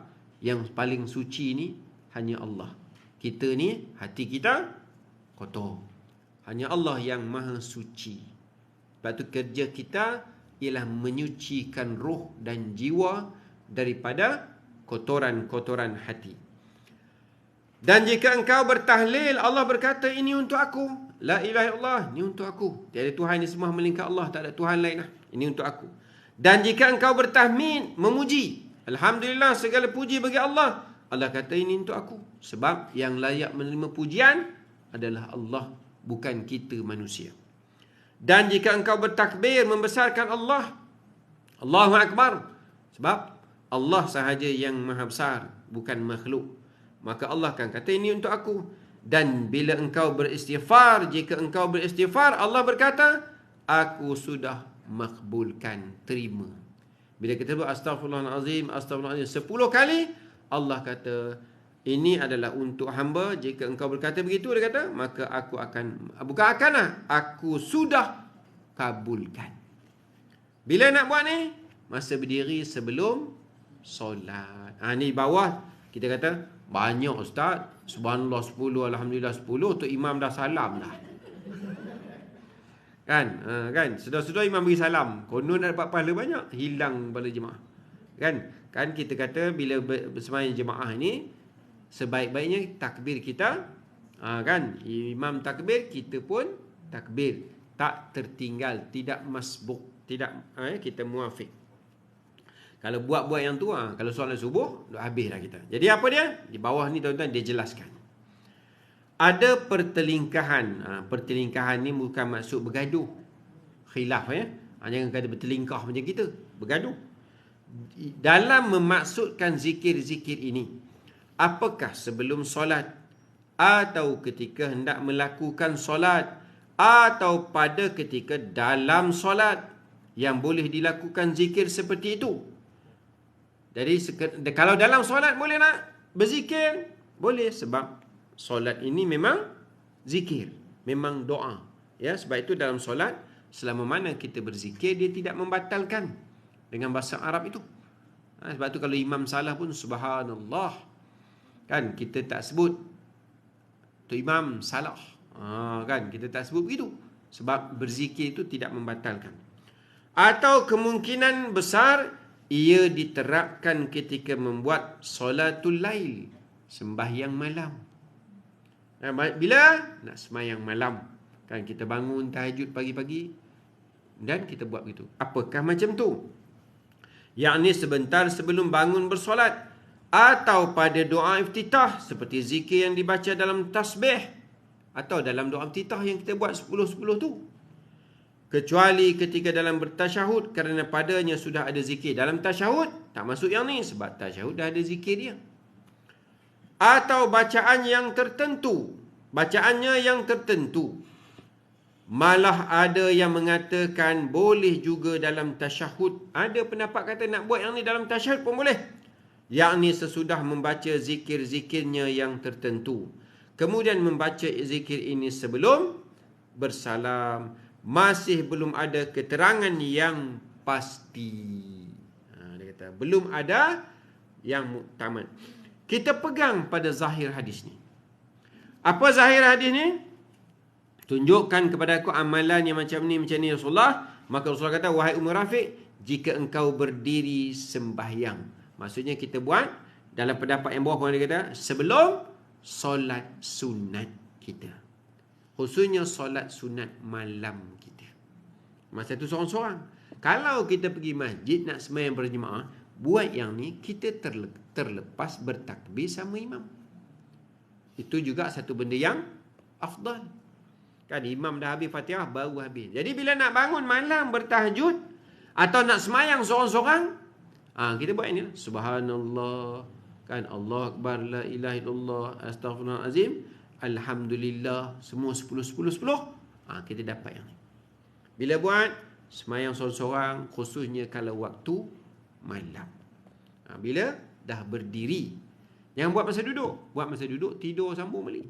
yang paling suci ni hanya Allah. Kita ni, hati kita kotor. Hanya Allah yang maha suci. Sebab tu kerja kita ialah menyucikan roh dan jiwa daripada kotoran-kotoran hati. Dan jika engkau bertahlil, Allah berkata, ini untuk aku. La ilaha illallah, ini untuk aku. Tiada Tuhan yang sembah melainkan Allah. Tak ada Tuhan lain lah. Ini untuk aku. Dan jika engkau bertahmid, memuji, alhamdulillah, segala puji bagi Allah. Allah kata, ini untuk aku. Sebab yang layak menerima pujian adalah Allah, bukan kita manusia. Dan jika engkau bertakbir, membesarkan Allah, Allahu Akbar. Sebab Allah sahaja yang maha besar, bukan makhluk. Maka Allah akan kata, ini untuk aku. Dan bila engkau beristighfar, jika engkau beristighfar, Allah berkata, aku sudah makbulkan, terima. Bila kita buat astaghfirullahalazim, astaghfirullahalazim 10 kali, Allah kata, ini adalah untuk hamba. Jika engkau berkata begitu, dia kata, maka aku akan, bukan akan lah, aku sudah kabulkan. Bila nak buat ni? Masa berdiri sebelum solat. Ni bawah kita kata, banyak ustaz, subhanallah 10, alhamdulillah 10, tu imam dah salam dah. Kan? Sudah-sudah imam bagi salam, konon nak dapat pahala banyak, hilang pahala jemaah. Kan kita kata bila bersembahyang jemaah ni, sebaik-baiknya takbir kita, kan, imam takbir, kita pun takbir, tak tertinggal, tidak masbuk, tidak kita muafiq. Kalau buat-buat yang tu, kalau solat subuh, dah habis dah kita. Jadi apa dia? Di bawah ni tuan-tuan dia jelaskan. Ada pertelingkahan. Pertelingkahan ni bukan maksud bergaduh. Khilaf ya. Jangan kata bertelingkah macam kita. Bergaduh. dalam memaksudkan zikir-zikir ini, apakah sebelum solat, atau ketika hendak melakukan solat, atau pada ketika dalam solat yang boleh dilakukan zikir seperti itu. Jadi kalau dalam solat boleh nak berzikir? Boleh, sebab solat ini memang zikir, memang doa. Ya, sebab itu dalam solat, selama mana kita berzikir, dia tidak membatalkan dengan bahasa Arab itu. Sebab itu kalau imam salah pun subhanallah, kan kita tak sebut tu imam salah. Kan kita tak sebut begitu, sebab berzikir itu tidak membatalkan. Atau kemungkinan besar ia diterapkan ketika membuat solatul lail, sembahyang malam. Bila nak sembahyang malam, kan kita bangun tahajud pagi-pagi dan kita buat begitu. Apakah macam tu? Yakni sebentar sebelum bangun bersolat, atau pada doa iftitah seperti zikir yang dibaca dalam tasbih, atau dalam doa iftitah yang kita buat 10-10 tu. Kecuali ketika dalam bertasyahud, kerana padanya sudah ada zikir. Dalam tasyahud tak masuk yang ni, sebab tasyahud dah ada zikir dia. Atau bacaan yang tertentu, bacaannya yang tertentu. Malah ada yang mengatakan boleh juga dalam tasyahud. Ada pendapat kata nak buat yang ni dalam tasyahud pun boleh, yakni sesudah membaca zikir-zikirnya yang tertentu, kemudian membaca zikir ini sebelum bersalam. Masih belum ada keterangan yang pasti. Dia kata belum ada yang muktamad. Kita pegang pada zahir hadis ni. Apa zahir hadis ni? Tunjukkan kepada aku amalan yang macam ni Rasulullah. Maka Rasulullah kata, wahai Rafiq, jika engkau berdiri sembahyang. Maksudnya kita buat dalam pendapat yang bawah, dia kata sebelum solat sunat kita, khususnya solat sunat malam kita. Masa tu seorang-seorang. Kalau kita pergi masjid nak sembahyang berjemaah, buat yang ni, kita terlepas bertakbir sama imam. Itu juga satu benda yang afdal. Kan imam dah habis Fatihah baru habis. Jadi bila nak bangun malam bertahajud atau nak semayang seorang-seorang, kita buat ini lah. Subhanallah, kan, Allah Akbar, la ilaha illallah, astaghfirullahalazim, alhamdulillah, semua 10-10-10. Kita dapat yang ni. Bila buat semayang seorang-seorang, khususnya kalau waktu malam. Bila dah berdiri, jangan buat masa duduk. Buat masa duduk, tidur sambung balik.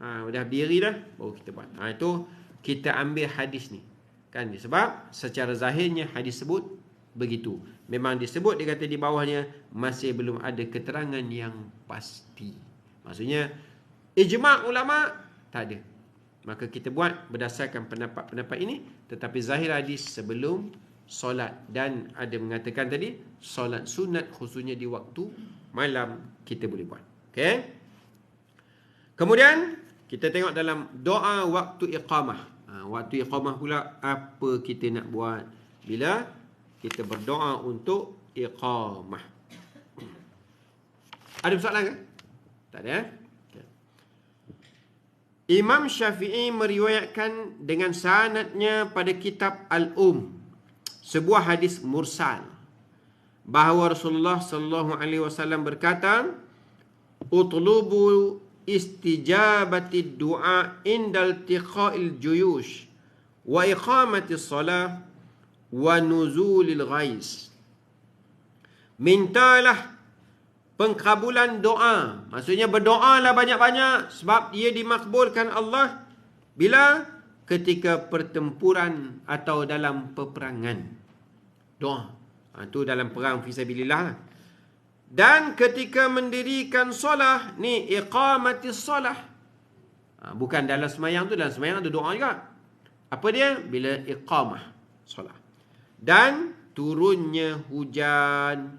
Dah berdiri dah, baru kita buat. Itu kita ambil hadis ni, kan, sebab secara zahirnya hadis sebut begitu. Memang disebut, dia kata di bawahnya masih belum ada keterangan yang pasti. Maksudnya ijma' ulama tak ada. Maka kita buat berdasarkan pendapat-pendapat ini. Tetapi zahir hadis sebelum solat, dan ada mengatakan tadi solat sunat khususnya di waktu malam kita boleh buat. Okey. Kemudian kita tengok dalam doa waktu iqamah. Waktu iqamah pula apa kita nak buat bila kita berdoa untuk iqamah. Ada persoalan ke? Tak ada. Okay. Imam Syafi'i meriwayatkan dengan sanadnya pada kitab Al-Um, sebuah hadis mursal, bahawa Rasulullah sallallahu alaihi wasallam berkata, "Utlubu istijabati du'a indal tiqa'il juyush wa iqamati salah wa nuzulil ghais." Mintalah pengkabulan doa. Maksudnya berdoalah banyak-banyak, sebab ia dimakbulkan Allah bila ketika pertempuran atau dalam peperangan. Doa. Itu dalam perang fisabilillah. Dan ketika mendirikan solah, ni iqamatis solah. Bukan dalam semayang tu, dalam semayang ada doa juga. Apa dia? Bila iqamah solah. Dan turunnya hujan.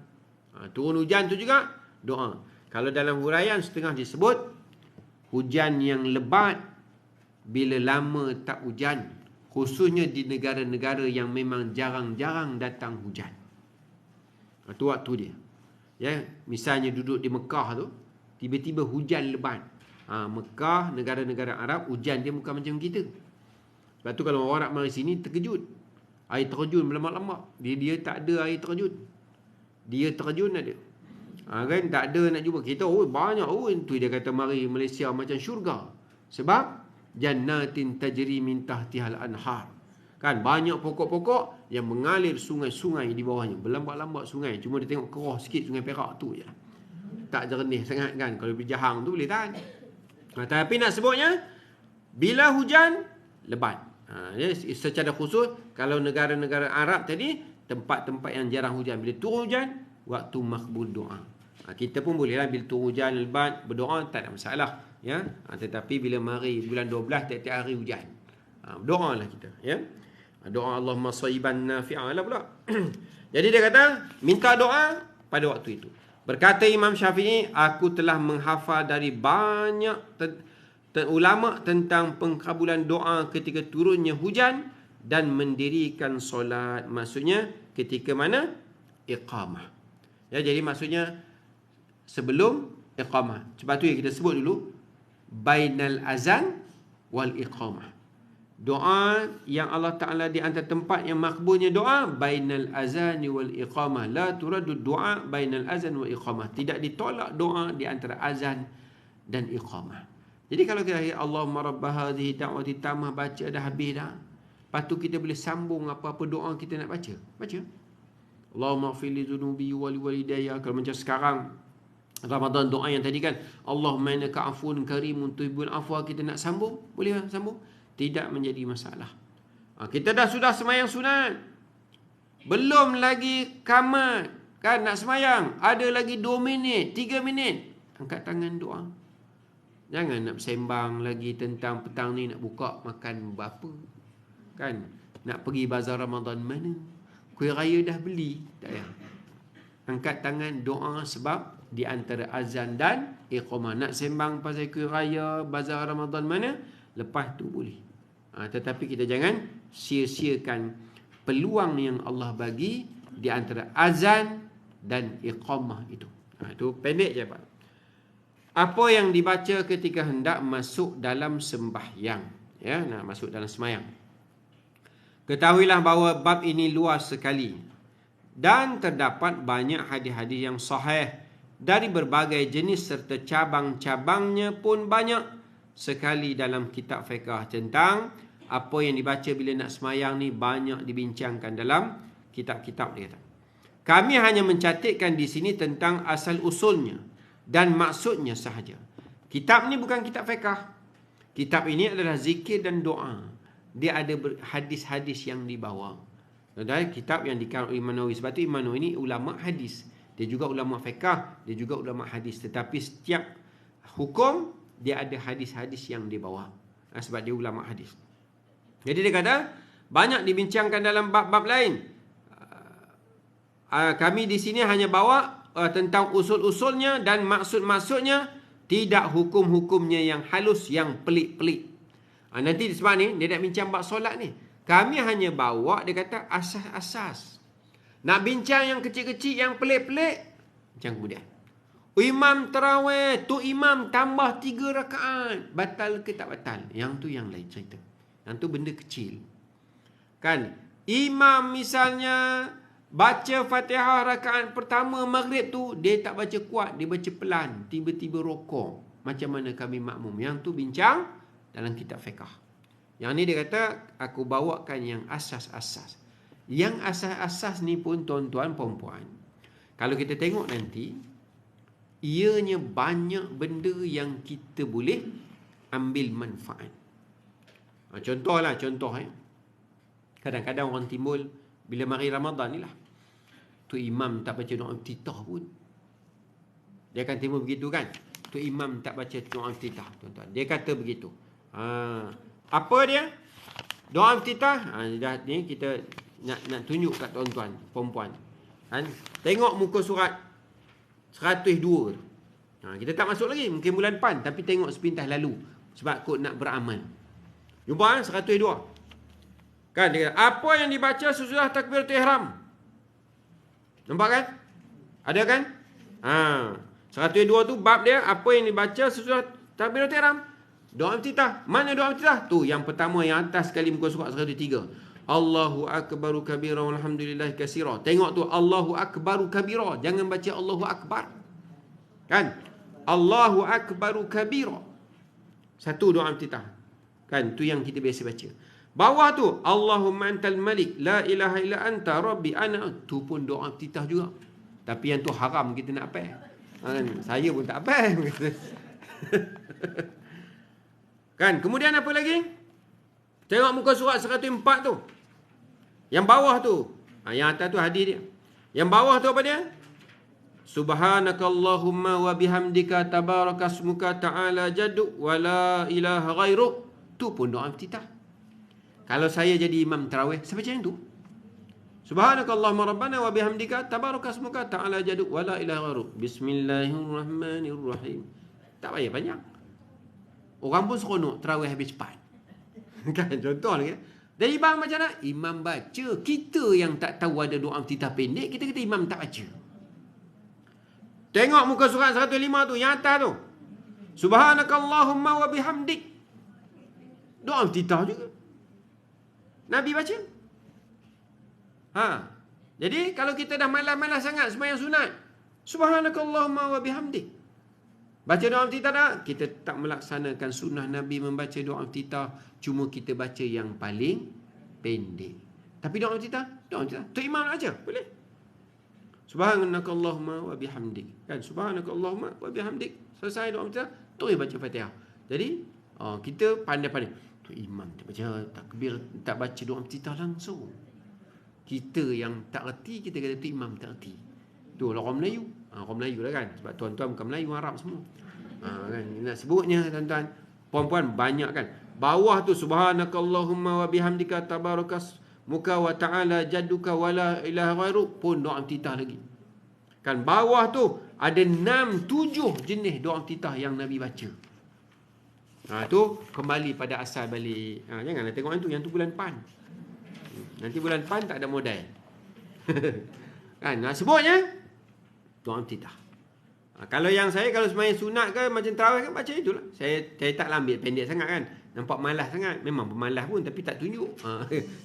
Turun hujan tu juga doa. Kalau dalam huraian setengah disebut hujan yang lebat bila lama tak hujan, khususnya di negara-negara yang memang jarang-jarang datang hujan. Itu waktu dia. Ya, misalnya duduk di Mekah tu, tiba-tiba hujan lebat. Mekah, negara-negara Arab, hujan dia bukan macam kita. Sebab tu kalau orang Arab mari sini terkejut. Air terjun berlama-lama. Dia tak ada air terjun. Dia terjun ada. Kan tak ada nak jumpa kita. Banyak. Itu dia kata mari Malaysia macam syurga. Sebab jannatin tajri min tahtihal anhar. Kan banyak pokok-pokok yang mengalir sungai-sungai di bawahnya. Berlambat-lambat sungai. Cuma dia tengok keroh sikit Sungai Perak tu je. Tak jernih sangat kan. Kalau pergi Jahang tu boleh tahan. Tapi nak sebutnya, bila hujan, lebat. Secara khusus, kalau negara-negara Arab tadi, tempat-tempat yang jarang hujan. Bila turun hujan, waktu makbul doa. Kita pun bolehlah bila turun hujan, lebat, berdoa, tak ada masalah. Ya? Tetapi bila mari bulan 12, tiap-tiap hari hujan. Berdoa lah kita. Ya? Doa Allahumma sayyiban nafi'an lah pula. Jadi dia kata, minta doa pada waktu itu. Berkata Imam Syafi'i, aku telah menghafal dari banyak ulama tentang pengkabulan doa ketika turunnya hujan dan mendirikan solat. Maksudnya ketika mana? Iqamah. Ya, jadi maksudnya sebelum iqamah. Sebab tu yang kita sebut dulu, bainal azan wal iqamah. Doa yang Allah Ta'ala di antara tempat yang makbulnya doa, bainal azani wal iqamah. La turaddu doa bainal azan wal iqamah. Tidak ditolak doa di antara azan dan iqamah. Jadi kalau kita Allahumma rabba hadhihi da'wati tammah baca dah habis dah. Lepas tu kita boleh sambung apa-apa doa kita nak baca. Baca. Allahumma ighfir li dhunubi wa li walidayya. Kalau macam sekarang Ramadan doa yang tadi kan, Allahumma innaka afuwun karimun tuhibbul afwa, kita nak sambung, boleh tak sambung? Tidak menjadi masalah. Kita sudah semayang sunat. Belum lagi kamat. Kan nak semayang. Ada lagi 2 minit, 3 minit. Angkat tangan doa. Jangan nak sembang lagi tentang petang ni nak buka makan berapa. Kan? Nak pergi bazar Ramadan mana? Kuih raya dah beli. Tak payah. Angkat tangan doa sebab di antara azan dan iqamah. Nak sembang pasal kuih raya, bazar Ramadan mana? Lepas tu boleh. Tetapi kita jangan sia-siakan peluang yang Allah bagi di antara azan dan iqamah itu. Itu pendek je Pak. Apa yang dibaca ketika hendak masuk dalam sembahyang, ya, nak masuk dalam sembahyang. Ketahuilah bahawa bab ini luas sekali dan terdapat banyak hadis-hadis yang sahih dari berbagai jenis serta cabang-cabangnya pun banyak sekali dalam kitab fiqh. Tentang apa yang dibaca bila nak semayang ni banyak dibincangkan dalam kitab-kitab dia kata. Kami hanya mencatatkan di sini tentang asal usulnya dan maksudnya sahaja. Kitab ni bukan kitab fiqh. Kitab ini adalah zikir dan doa. Dia ada hadis-hadis yang dibawa. Dan kitab yang dikarang oleh Imam Nawawi. Sebab tu Imam Nawawi ni ulama hadis. Dia juga ulama fiqh, dia juga ulama hadis. Tetapi setiap hukum dia ada hadis-hadis yang dibawa. Sebab dia ulama hadis. Jadi dia kata, banyak dibincangkan dalam bab-bab lain. Kami di sini hanya bawa tentang usul-usulnya dan maksud-maksudnya, tidak hukum-hukumnya yang halus, yang pelik-pelik. Nanti sebab ni, dia nak bincang bab solat ni. Kami hanya bawa, dia kata, asas-asas. Nak bincang yang kecil-kecil, yang pelik-pelik, macam kemudian. Imam tarawih, tu imam tambah 3 rakaat. Batal ke tak batal? Yang tu yang lain cerita. Yang tu benda kecil. Kan? Imam misalnya baca Fatihah rakaat pertama maghrib tu, dia tak baca kuat, dia baca pelan. Tiba-tiba rokok. Macam mana kami makmum? Yang tu bincang dalam kitab fiqh. Yang ni dia kata, aku bawakan yang asas-asas. Yang asas-asas ni pun tuan-tuan, perempuan, kalau kita tengok nanti, ianya banyak benda yang kita boleh ambil manfaat. Contoh. Kadang-kadang orang timbul bila mari Ramadan ni lah, tu imam tak baca doa iftitah pun. Dia akan timbul begitu kan. Tu imam tak baca doa iftitah, tuan-tuan. Dia kata begitu. Apa dia? Doa iftitah. Dah ni kita nak tunjuk kat tuan-tuan, perempuan. Kan? Tengok muka surat 102 tu. Kita tak masuk lagi, mungkin bulan depan, tapi tengok sepintas lalu sebab kot nak beramal. Jumpa 102. Kan dia kata, apa yang dibaca sesudah takbiratul ihram? Nampak kan? Ada kan? 102 tu bab dia, apa yang dibaca sesudah takbiratul ihram? Doa iftitah. Mana doa iftitah? Tu yang pertama yang atas sekali muka surat 103. Allahu akbaru kabira walhamdulillahi katsira. Tengok tu Allahu akbaru kabira, jangan baca Allahu akbar. Kan? Allahu akbaru kabira. Satu doa iftitah. Kan? Tu yang kita biasa baca. Bawah tu Allahumma antal malik la ilaha illa anta rabbi ana. Tu pun doa iftitah juga. Tapi yang tu haram kita nak apa? Kan? Saya pun tak apa. Kan? Kemudian apa lagi? Tengok muka surat 104 tu. Yang bawah tu. Yang atas tu hadis dia. Yang bawah tu apa dia? Subhanakallahumma wa bihamdika tabarakasmuka ta'ala jaddu wa la ilaha ghairuk. Tu pun doa iftitah. Kalau saya jadi imam tarawih, saya baca yang tu. Subhanakallahumma rabbana wa bihamdika tabarakasmuka ta'ala jaddu wa la ilaha ghairuk. Bismillahirrahmanirrahim. Tak payah banyak. Orang pun seronok tarawih habis cepat. Kan? Contoh lagi. Dan imam macam mana? Imam baca. Kita yang tak tahu ada doa iftitah pendek, kita kata imam tak baca. Tengok muka surat 105 tu, yang atas tu. Subhanakallahumma wa bihamdik. Doa iftitah juga. Nabi baca. Jadi kalau kita dah malas-malas sangat sembahyang sunat, Subhanakallahumma wa bihamdik. Baca doa iftitah tak? Kita tak melaksanakan sunnah Nabi membaca doa iftitah. Cuma kita baca yang paling pendek. Tapi doa iftitah, tu imam nak baca, boleh. Subhanakallahumma wa bihamdik. Kan? Subhanakallahumma wa bihamdik. Selesai doa iftitah, tu baca Fatihah. Jadi kita pandai-pandai. Tu imam tak baca takbir, tak baca doa iftitah langsung. Kita yang tak erti, kita kata tu imam tak erti. Tu lah orang Melayu. Orang Melayu lah kan. Sebab tuan-tuan bukan Melayu, Arab semua. Kan? Nak sebutnya tuan-tuan. Puan-puan banyak kan. Bawah tu subhanakallahumma wa bihamdika tabarakas muka wa ta'ala jadduka wa la ilaha ghairuk pun doa iftitah lagi. Kan bawah tu ada 6-7 jenis doa iftitah yang Nabi baca. Tu kembali pada asal balik. Janganlah tengok yang tu bulan depan. Nanti bulan depan tak ada modal. Kan nak sebutnya doa iftitah. Kalau yang saya, kalau sembahyang sunat ke macam tarawih kan baca itulah. Saya taklah ambil pendek sangat kan. Nampak malas sangat. Memang pemalas pun tapi tak tunjuk.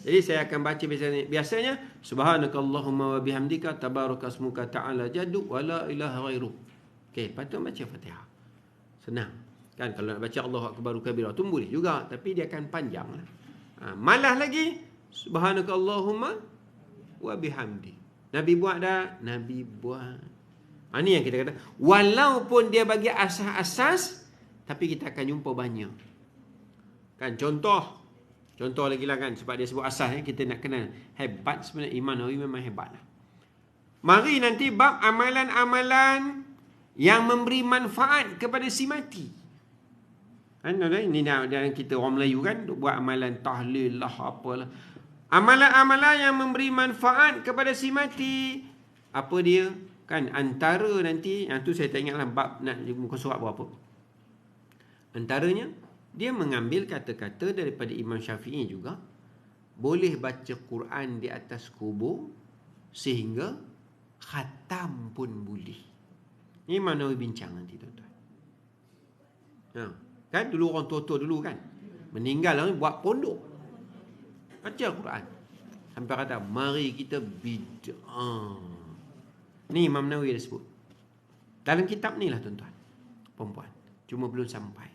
Jadi saya akan baca biasanya subhanakallahumma wa bihamdika tabarakasmuka ta'ala jaddu wa la ilaha ghairuk. Okey, lepas tu baca Fatihah. Senang. Kan kalau nak baca Allahu akbaru kabira tu boleh juga tapi dia akan panjang lah. Malas lagi subhanakallahumma wa bihamdi. Nabi buat dah? Nabi buat. Ini yang kita kata. Walaupun dia bagi asas-asas, tapi kita akan jumpa banyak. Kan contoh lagi lah kan. Sebab dia sebut asas, kita nak kenal. Hebat sebenarnya Imam Nawawi memang hebat lah. Mari nanti bab amalan-amalan yang memberi manfaat kepada si mati. Kan, ini dan kita orang Melayu kan, buat amalan tahlil lah, apalah. Amalan-amalan yang memberi manfaat kepada si mati. Apa dia? Kan antara nanti, yang tu saya tak ingatlah bab nak muka surat berapa. Antaranya, dia mengambil kata-kata daripada Imam Syafi'i juga. Boleh baca Quran di atas kubur sehingga khatam pun boleh. Ini Imam Nawawi bincang nanti tuan-tuan. Kan dulu orang tua-tua dulu kan, meninggal orang buat pondok. Baca Quran. Sampai kata, mari kita bid'ah. Ni Imam Nawawi dah sebut. Dalam kitab ni lah tuan-tuan. Perempuan. Cuma belum sampai.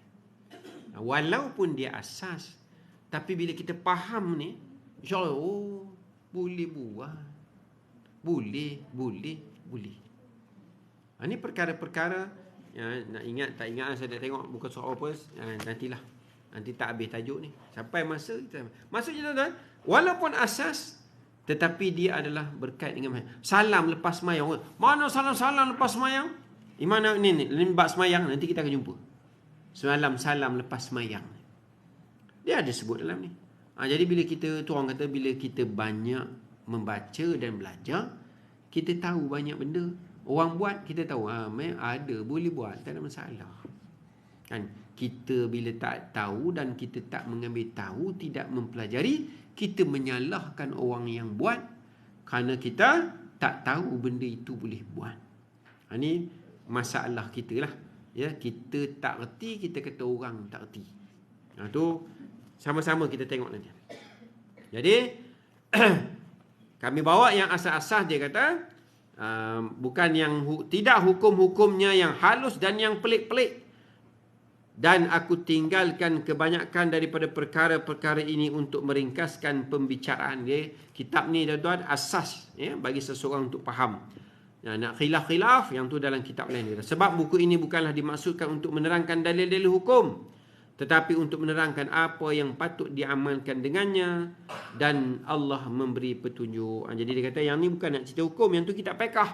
Walaupun dia asas. Tapi bila kita faham ni. InsyaAllah. Boleh buat. Boleh. Ini perkara-perkara. Nak ingat tak ingat. Saya nak tengok muka surat apa. Nantilah. Nanti tak habis tajuk ni. Sampai masa. Maksudnya tuan-tuan. Walaupun asas. Tetapi dia adalah berkait dengan salam lepas semayang. Mana salam lepas semayang? Imam ni bab semayang nanti kita akan jumpa. Salam lepas semayang. Dia ada sebut dalam ni. Jadi bila kita, tu orang kata bila kita banyak membaca dan belajar, kita tahu banyak benda. Orang buat kita tahu ada, boleh buat, tak ada masalah. Kan kita bila tak tahu dan kita tak mengambil tahu, tidak mempelajari, kita menyalahkan orang yang buat kerana kita tak tahu benda itu boleh buat. Ini masalah kita lah. Ya, kita tak erti, kita kata orang tak erti. Tu sama-sama kita tengok nanti. Jadi Kami bawa yang asas-asas dia kata, bukan yang tidak hukum-hukumnya yang halus dan yang pelik-pelik. Dan aku tinggalkan kebanyakan daripada perkara-perkara ini untuk meringkaskan pembicaraan dia. Kitab ni tuan-tuan asas ya, bagi seseorang untuk faham. Nak khilaf-khilaf yang tu dalam kitab lain dia. Sebab buku ini bukanlah dimaksudkan untuk menerangkan dalil-dalil hukum, tetapi untuk menerangkan apa yang patut diamalkan dengannya, dan Allah memberi petunjuk. Jadi dia kata yang ni bukan nak cerita hukum, yang tu kitab fiqh.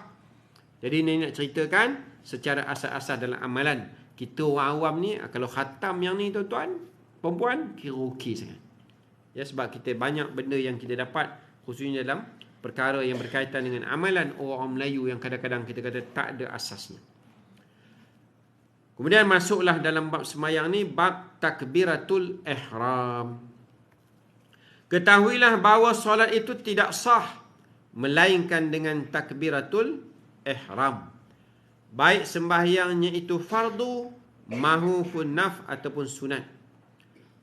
Jadi ni nak ceritakan secara asas-asas dalam amalan. Kita orang awam ni kalau khatam yang ni tuan-tuan, perempuan, kira okey sangat. Ya, sebab kita banyak benda yang kita dapat khususnya dalam perkara yang berkaitan dengan amalan orang Melayu yang kadang-kadang kita kata tak ada asasnya. Kemudian masuklah dalam bab semayang ni, bab takbiratul ihram. Ketahuilah bahawa solat itu tidak sah melainkan dengan takbiratul ihram. Baik sembahyangnya itu fardu, mahupun naf ataupun sunat.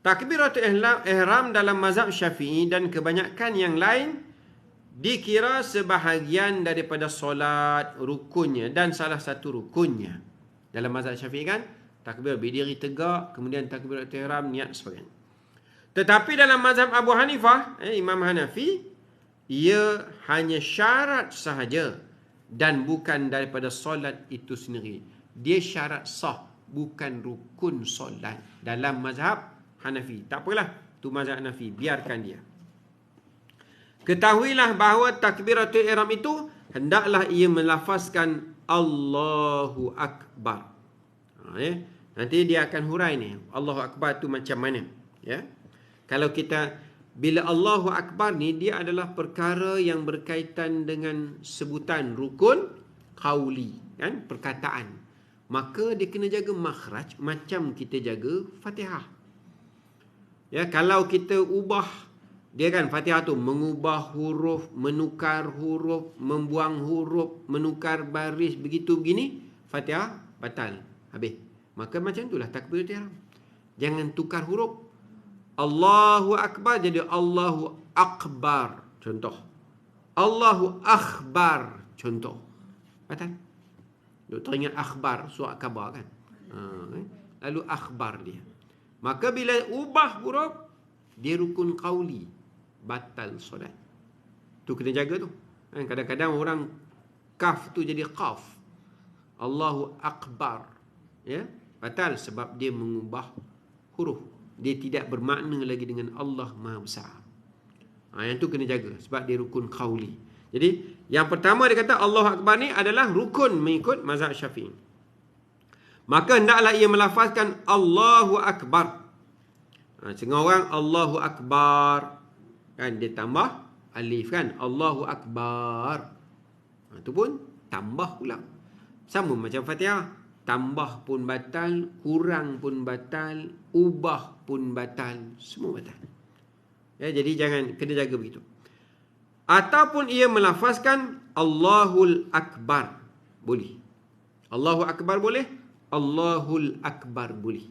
Takbiratul ihram dalam mazhab Syafi'i dan kebanyakan yang lain dikira sebahagian daripada solat, rukunnya dan salah satu rukunnya. Dalam mazhab Syafi'i kan, takbir berdiri tegak, kemudian takbiratul ihram, niat sebagainya. Tetapi dalam mazhab Abu Hanifah, Imam Hanafi, ia hanya syarat sahaja dan bukan daripada solat itu sendiri. Dia syarat sah, bukan rukun solat dalam mazhab Hanafi. Tak apalah, tu mazhab Hanafi, biarkan dia. Ketahuilah bahawa takbiratul ihram itu hendaklah ia melafazkan Allahu Akbar. Nanti dia akan hurai ni, Allahu Akbar tu macam mana. Ya. Kalau kita, bila Allahu Akbar ni, dia adalah perkara yang berkaitan dengan sebutan rukun qauli, kan, perkataan. Maka dia kena jaga makhraj macam kita jaga Fatihah. Ya, kalau kita ubah, dia kan Fatihah tu mengubah huruf, menukar huruf, membuang huruf, menukar baris, begitu begini, Fatihah batal, habis. Maka macam itulah takbiratul ihram. Jangan tukar huruf. Allahu Akbar jadi Allahu Akbar, contoh. Allahu Akhbar, contoh. Batal. Duk teringat akhbar, surat khabar kan. Lalu akhbar dia. Maka bila ubah huruf, dia rukun qauli, batal solat. Tu kena jaga tu. Kadang-kadang orang kaf tu jadi qaf. Allahu Akbar. Ya, batal sebab dia mengubah huruf. Dia tidak bermakna lagi dengan Allah Maha Besar. Yang tu kena jaga sebab dia rukun qauli. Jadi yang pertama dia kata Allahu Akbar ni adalah rukun mengikut mazhab Syafi'i. Maka hendaklah ia melafazkan Allahu Akbar. Setengah orang Allahu Akbar, kan, dia tambah alif kan, Allahu Akbar. Itu pun tambah pula. Sama macam Fatihah. Tambah pun batal, kurang pun batal, ubah pun batal, semua batal. Ya, jadi jangan, kena jaga begitu. Ataupun ia melafazkan Allahul Akbar, boleh. Allahu Akbar boleh, Allahul Akbar boleh.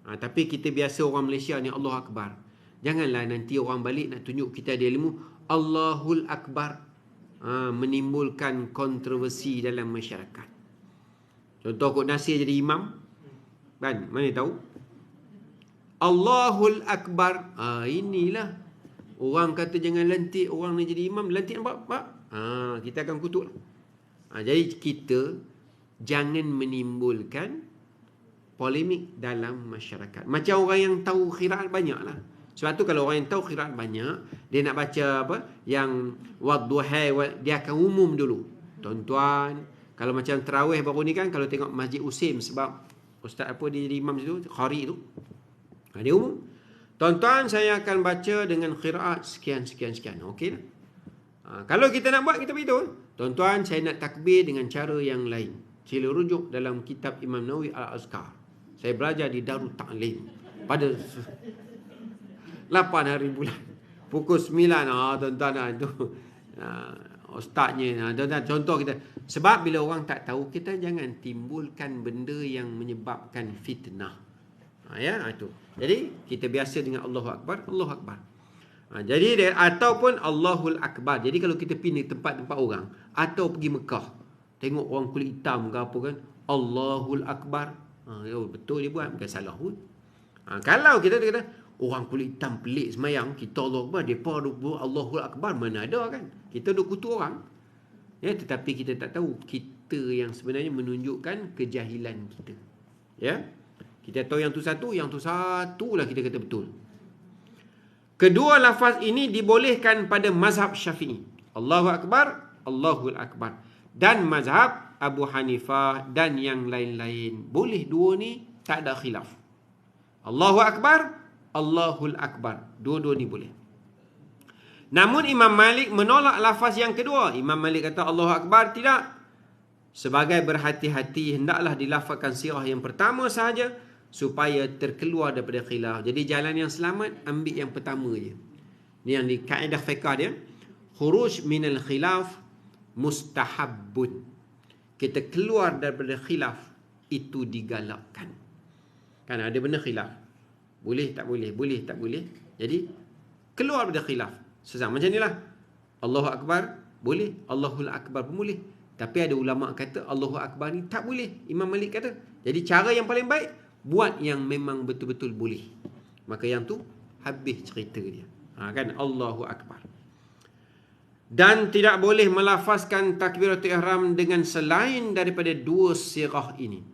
Tapi kita biasa orang Malaysia ni Allahu Akbar. Janganlah nanti orang balik nak tunjuk kita ada ilmu, Allahul Akbar, menimbulkan kontroversi dalam masyarakat. Contoh Kok Nasir jadi imam, kan? Mana tahu? Allahul Akbar. Inilah orang kata jangan lantik orang ni jadi imam. Lantik nampak? Kita akan kutuk. Jadi kita jangan menimbulkan polemik dalam masyarakat. Macam orang yang tahu khiraat banyak lah. Sebab tu kalau orang yang tahu khiraat banyak, dia nak baca apa? Yang wadduhai, dia akan umum dulu. Tuan-tuan, kalau macam terawih baru ni kan, kalau tengok Masjid Usim, sebab ustaz apa dia jadi imam situ, Qari tu, dia umum, tuan-tuan saya akan baca dengan qiraat sekian. Okey lah. Kalau kita nak buat, kita beritahu, tuan-tuan saya nak takbir dengan cara yang lain. Sila rujuk dalam kitab Imam Nawawi Al-Azkar. Saya belajar di Darul Ta'lim pada 8 hari bulan, pukul 9. Tuan-tuan tu ustaznya, tuan-tuan, contoh kita. Sebab bila orang tak tahu, kita jangan timbulkan benda yang menyebabkan fitnah. Ya, itu. Jadi kita biasa dengan Allahu Akbar, Allahu Akbar. Jadi dia, ataupun Allahul Akbar. Jadi kalau kita pergi tempat-tempat orang, atau pergi Mekah, tengok orang kulit hitam ke apa kan, Allahul Akbar. Betul dia buat, bukan salah pun. Kalau kita kata orang kulit hitam pelik semayang, kita Allah Akbar, mereka buat Allahul Akbar, mana ada kan. Kita duk kutu orang. Ya, tetapi kita tak tahu kita yang sebenarnya menunjukkan kejahilan kita. Ya. Kita tahu yang tu satu lah kita kata betul. Kedua lafaz ini dibolehkan pada mazhab Syafi'i. Allahu Akbar, Allahul Akbar. Dan mazhab Abu Hanifah dan yang lain-lain. Boleh dua ni, tak ada khilaf. Allahu Akbar, Allahul Akbar. Dua-dua ni boleh. Namun Imam Malik menolak lafaz yang kedua. Imam Malik kata Allahu Akbar tidak. Sebagai berhati-hati, hendaklah dilafazkan sirah yang pertama sahaja, supaya terkeluar daripada khilaf. Jadi jalan yang selamat, ambil yang pertama je. Ni yang di kaedah fiqh dia. Khuruj minal khilaf mustahabbun. Kita keluar daripada khilaf, itu digalakkan. Kan ada benda khilaf. Boleh tak boleh, boleh tak boleh. Jadi keluar daripada khilaf. Sesama macam inilah. Allahu Akbar boleh, Allahul Akbar pun boleh. Tapi ada ulama kata Allahu Akbar ni tak boleh. Imam Malik kata. Jadi cara yang paling baik, buat yang memang betul-betul boleh. Maka yang tu habis cerita dia. Kan Allahu Akbar. Dan tidak boleh melafazkan takbiratul ihram dengan selain daripada dua sirah ini.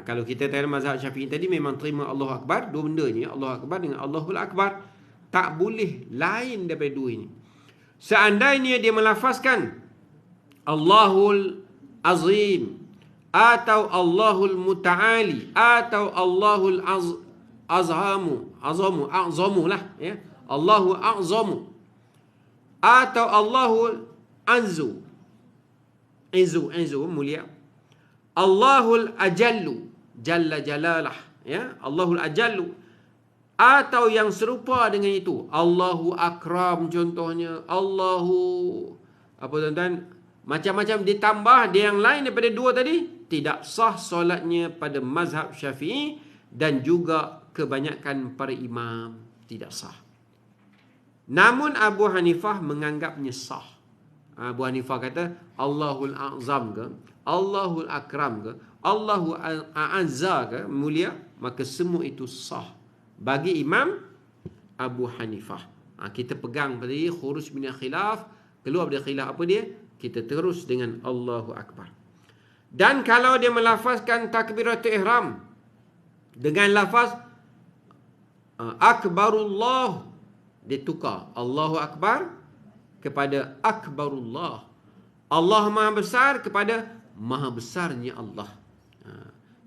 Kalau kita tanya mazhab Syafi'i tadi memang terima Allahu Akbar, dua benda ni, Allahu Akbar dengan Allahul Akbar. Tak boleh lain daripada dua ini. Seandainya dia melafazkan Allahul Azim, atau Allahul Muta'ali, atau Allahul Azamu lah, ya. Allahu Azamu, atau Allahul Anzu, Izu mulia. Allahul Ajallu, Jalla Jalalah, ya. Allahul Ajallu, atau yang serupa dengan itu. Allahu Akram contohnya. Allahu apa tuan-tuan, macam-macam ditambah dia yang lain daripada dua tadi, tidak sah solatnya pada mazhab Syafi'i dan juga kebanyakan para imam tidak sah. Namun Abu Hanifah menganggapnya sah. Abu Hanifah kata Allahul Azam ke, Allahul Akram ke, Allahu A'azza ke, mulia, maka semua itu sah bagi Imam Abu Hanifah. Kita pegang pada dia khuruj minal khilaf, keluar dari khilaf apa dia? Kita terus dengan Allahu Akbar. Dan kalau dia melafazkan takbiratul ihram dengan lafaz Akbarullah, dia tukar Allahu Akbar kepada Akbarullah. Allah Maha Besar kepada Maha Besarnya Allah.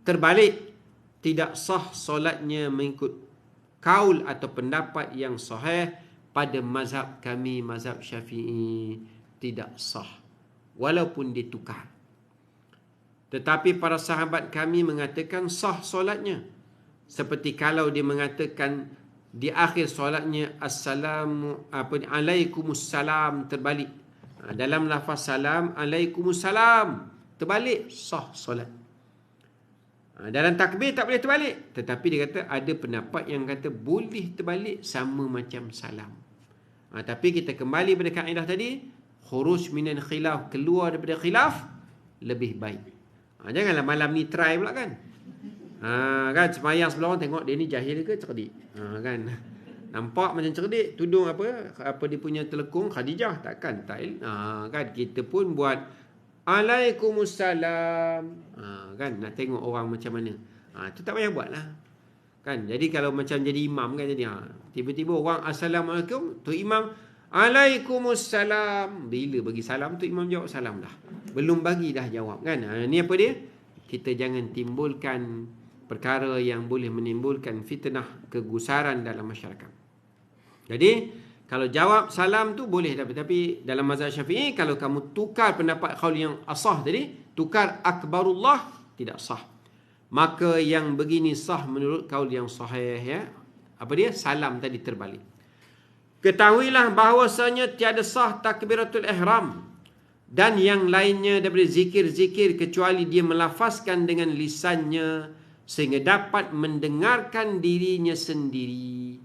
Terbalik, tidak sah solatnya mengikut kaul atau pendapat yang sahih pada mazhab kami, mazhab Syafi'i, tidak sah. Walaupun ditukar. Tetapi para sahabat kami mengatakan sah solatnya. Seperti kalau dia mengatakan di akhir solatnya Assalamu alaikumussalam, terbalik. Dalam lafaz salam, alaikumussalam, terbalik, sah solat. Dalam takbir tak boleh terbalik. Tetapi dia kata ada pendapat yang kata boleh terbalik sama macam salam. Tapi kita kembali pada kaedah tadi, khuruj minan khilaf, keluar daripada khilaf, lebih baik. Janganlah malam ni try pula kan. Kan semayang sebelah orang tengok dia ni jahil ke cerdik. Kan nampak macam cerdik, tudung apa dia punya telekung Khadijah, takkan tak. Kan kita pun buat Alaikumussalam. Kan nak tengok orang macam mana. Tu tak payah buat lah. Kan jadi kalau macam jadi imam kan, jadi tiba-tiba orang Assalamualaikum, tu imam Alaikumussalam. Bila bagi salam tu imam jawab salam dah. Belum bagi dah jawab kan. Ni apa dia? Kita jangan timbulkan perkara yang boleh menimbulkan fitnah, kegusaran dalam masyarakat. Jadi kalau jawab salam tu boleh, tapi dalam mazhab Syafi'i kalau kamu tukar pendapat qaul yang asah tadi, tukar Akbarullah, tidak sah. Maka yang begini sah menurut qaul yang sahih, ya. Apa dia? Salam tadi terbalik. Ketahuilah bahawasanya tiada sah takbiratul ihram dan yang lainnya daripada zikir-zikir kecuali dia melafazkan dengan lisannya sehingga dapat mendengarkan dirinya sendiri.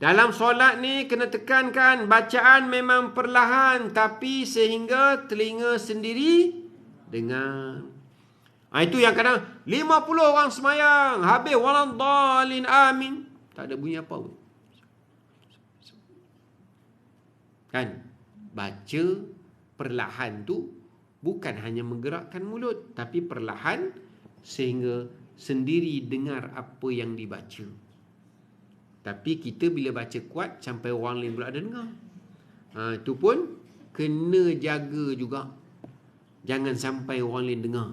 Dalam solat ni kena tekankan bacaan memang perlahan tapi sehingga telinga sendiri dengar. Itu yang kadang 50 orang semayang, habis waladhdallin amin, tak ada bunyi apa pun. Kan? Baca perlahan tu bukan hanya menggerakkan mulut, tapi perlahan sehingga sendiri dengar apa yang dibaca. Tapi kita bila baca kuat sampai orang lain pula ada dengar. Itu pun kena jaga juga. Jangan sampai orang lain dengar.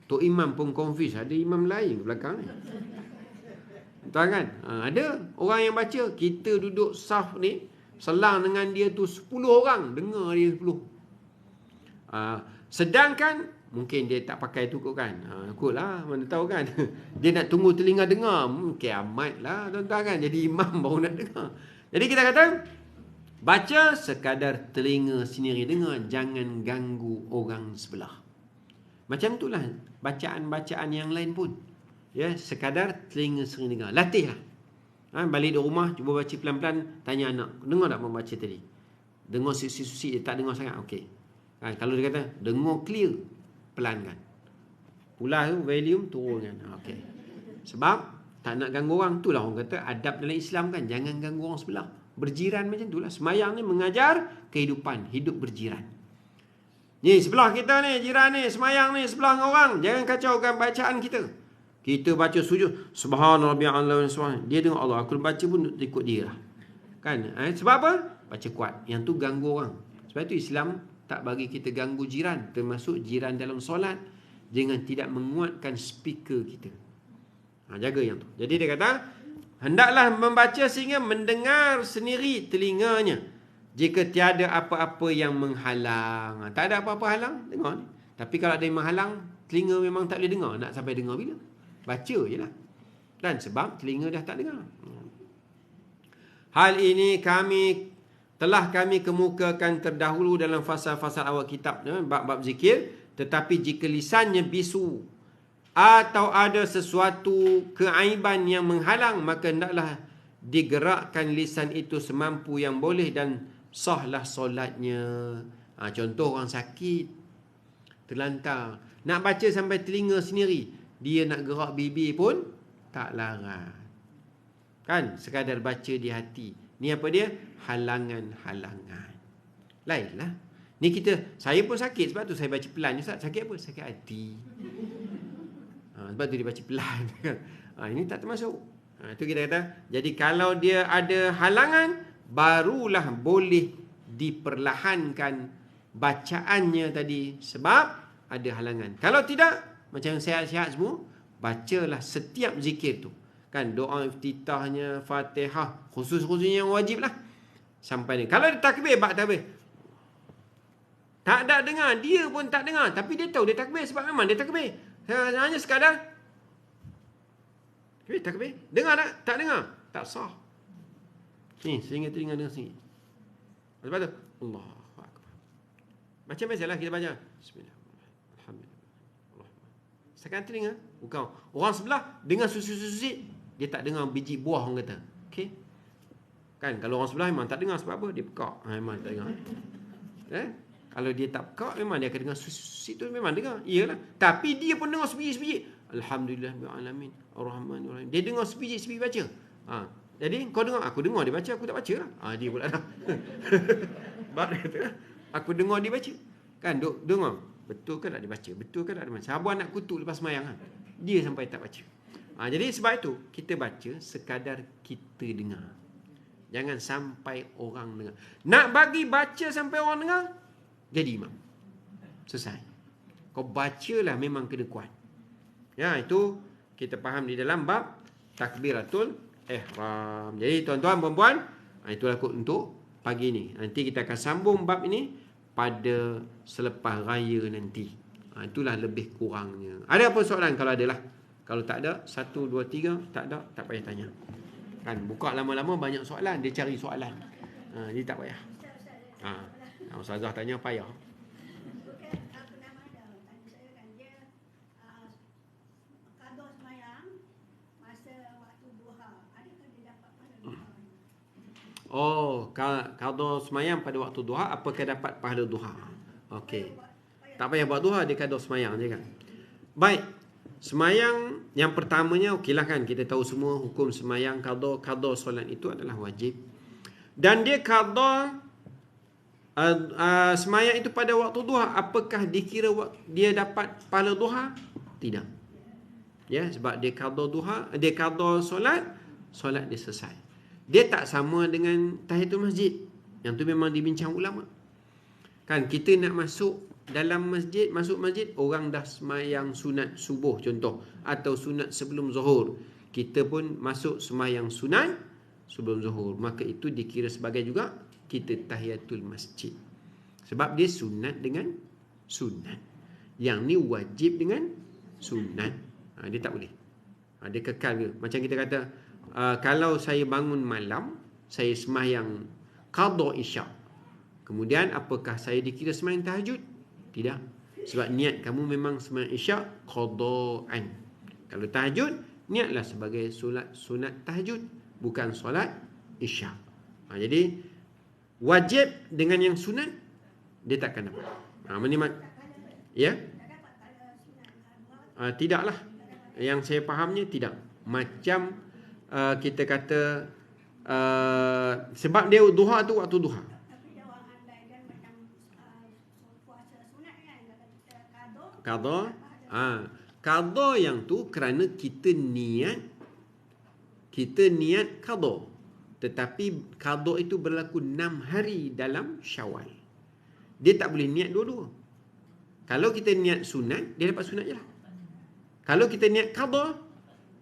Tok Imam pun confuse, ada imam lain ke belakang ni. Tuan kan? Ada orang yang baca, kita duduk saf ni, selang dengan dia tu 10 orang, dengar dia 10. Sedangkan mungkin dia tak pakai tu kot kan. Ikutlah, mana tahu kan. Dia nak tunggu telinga dengar. Kiamat lah tuan-tuan kan. Jadi imam baru nak dengar. Jadi kita kata, baca sekadar telinga sendiri dengar. Jangan ganggu orang sebelah. Macam itulah bacaan-bacaan yang lain pun. Ya, sekadar telinga sendiri dengar. Latih lah. Balik di rumah, cuba baca pelan-pelan. Tanya anak, dengar tak baca tadi? Dengar susik-susik, dia tak dengar sangat. Okey. Kalau dia kata, dengar clear, pelankan. Pula tu, volume, turunkan. Okey. Sebab, tak nak ganggu orang. Itulah orang kata, adab dalam Islam kan. Jangan ganggu orang sebelah. Berjiran macam itulah. Semayang ni mengajar kehidupan. Hidup berjiran. Ni, sebelah kita ni, jiran ni, semayang ni, sebelah dengan orang. Jangan kacaukan bacaan kita. Kita baca sujud. Subhanallah. Dia dengar Allah. Aku baca pun ikut dia lah. Kan? Sebab apa? Baca kuat. Yang tu ganggu orang. Sebab itu Islam tak bagi kita ganggu jiran, termasuk jiran dalam solat. Jangan tidak menguatkan speaker kita. Jaga yang tu. Jadi dia kata, hendaklah membaca sehingga mendengar sendiri telinganya. Jika tiada apa-apa yang menghalang. Tak ada apa-apa halang, dengar ni. Tapi kalau ada yang menghalang, telinga memang tak boleh dengar. Nak sampai dengar bila? Baca je lah. Dan sebab telinga dah tak dengar. Hal ini telah kami kemukakan terdahulu dalam fasal-fasal awal kitab, bab-bab zikir. Tetapi jika lisannya bisu atau ada sesuatu keaiban yang menghalang, maka hendaklah digerakkan lisan itu semampu yang boleh dan sahlah solatnya. Contoh orang sakit, terlantar, nak baca sampai telinga sendiri, dia nak gerak bibir pun tak larat. Kan? Sekadar baca di hati. Ni apa dia? Halangan-halangan. Lainlah. Ni saya pun sakit, sebab tu saya baca pelan. Ustaz, sakit apa? Sakit hati. Sebab tu dia baca pelan. Ini tak termasuk. Itu kita kata, jadi kalau dia ada halangan, barulah boleh diperlahankan bacaannya tadi. Sebab ada halangan. Kalau tidak, macam sihat-sihat semua, bacalah setiap zikir tu. Kan, doa iftitahnya, Fatihah, khusus-khususnya yang wajib lah. Sampai ni. Kalau dia takbir, bak takbir, tak ada dengar, dia pun tak dengar. Tapi dia tahu dia takbir sebab memang dia takbir. Hanya sekadar takbir. Dengar tak? Tak dengar. Tak sah. Ni, sehingga telinga dengar sendiri. Lepas tu, Allahu Akbar. Macam biasalah kita baca. Bismillahirrahmanirrahim. Alhamdulillah. Sekarang telinga. Bukan. Orang sebelah dengar susi-susi, dia tak dengar biji buah orang kata. Okey? Kan, kalau orang sebelah memang tak dengar sebab apa? Dia pekak. Memang tak dengar. Kalau dia tak pekak, memang dia akan dengar susi tu, memang dengar. Iyalah. Tapi dia pun dengar sebiji-sebiji. Alhamdulillah alamin, Ar-Rahmanir Rahim. Dia dengar sebiji-sebiji baca. Jadi kau dengar, aku dengar dia baca, aku tak baca lah. Dia pula dah. Sebab dia kata, aku dengar dia baca. Kan, dengar. Betul ke tak dia baca? Betul ke tak dia baca? Sabar nak kutuk lepas semayang kan? Dia sampai tak baca. Jadi sebab itu, kita baca sekadar kita dengar. Jangan sampai orang dengar. Nak bagi baca sampai orang dengar, jadi imam. Selesai. Kau bacalah memang kena kuat. Ya, itu kita faham di dalam bab takbiratul ihram. Jadi tuan-tuan puan-puan, itulah untuk pagi ni. Nanti kita akan sambung bab ini pada selepas raya nanti. Itulah lebih kurangnya. Ada apa soalan kalau ada lah? Kalau tak ada, 1, 2, 3, tak ada, tak payah tanya. Kan, buka lama-lama banyak soalan, dia cari soalan. Jadi tak payah. Ustazah tanya payah. Oh, qada semayang pada waktu duha, apakah dapat pahala duha? Okey. Tak payah buat duha, dia qada semayang je kan. Baik. Semayang yang pertamanya, okeylah kan, kita tahu semua hukum semayang qada solat itu adalah wajib. Dan dia qada semayang itu pada waktu duha, apakah dikira dia dapat pahala duha? Tidak. Ya, sebab dia qada duha, dia qada solat dia selesai. Dia tak sama dengan tahiyatul masjid. Yang tu memang dibincang ulama. Kan kita nak masuk dalam masjid, masuk masjid, orang dah semayang sunat subuh contoh, atau sunat sebelum zuhur. Kita pun masuk semayang sunat sebelum zuhur. Maka itu dikira sebagai juga kita tahiyatul masjid. Sebab dia sunat dengan sunat. Yang ni wajib dengan sunat. Dia tak boleh. Dia kekal ke. Macam kita kata, kalau saya bangun malam, saya semayang qada isyak. Kemudian apakah saya dikira semayang tahajud? Tidak. Sebab niat kamu memang semayang isyak qadaan. Kalau tahajud, niatlah sebagai solat sunat tahajud, bukan solat isyak. Jadi wajib dengan yang sunat dia takkan dapat. Ya? Tidaklah. Yang saya fahamnya tidak. Macam kita kata sebab dia duha tu waktu duha. Qada yang tu kerana kita niat qada. Tetapi qada itu berlaku 6 hari dalam Syawal. Dia tak boleh niat dua-dua. Kalau kita niat sunat, dia dapat sunat je lah. Kalau kita niat qada,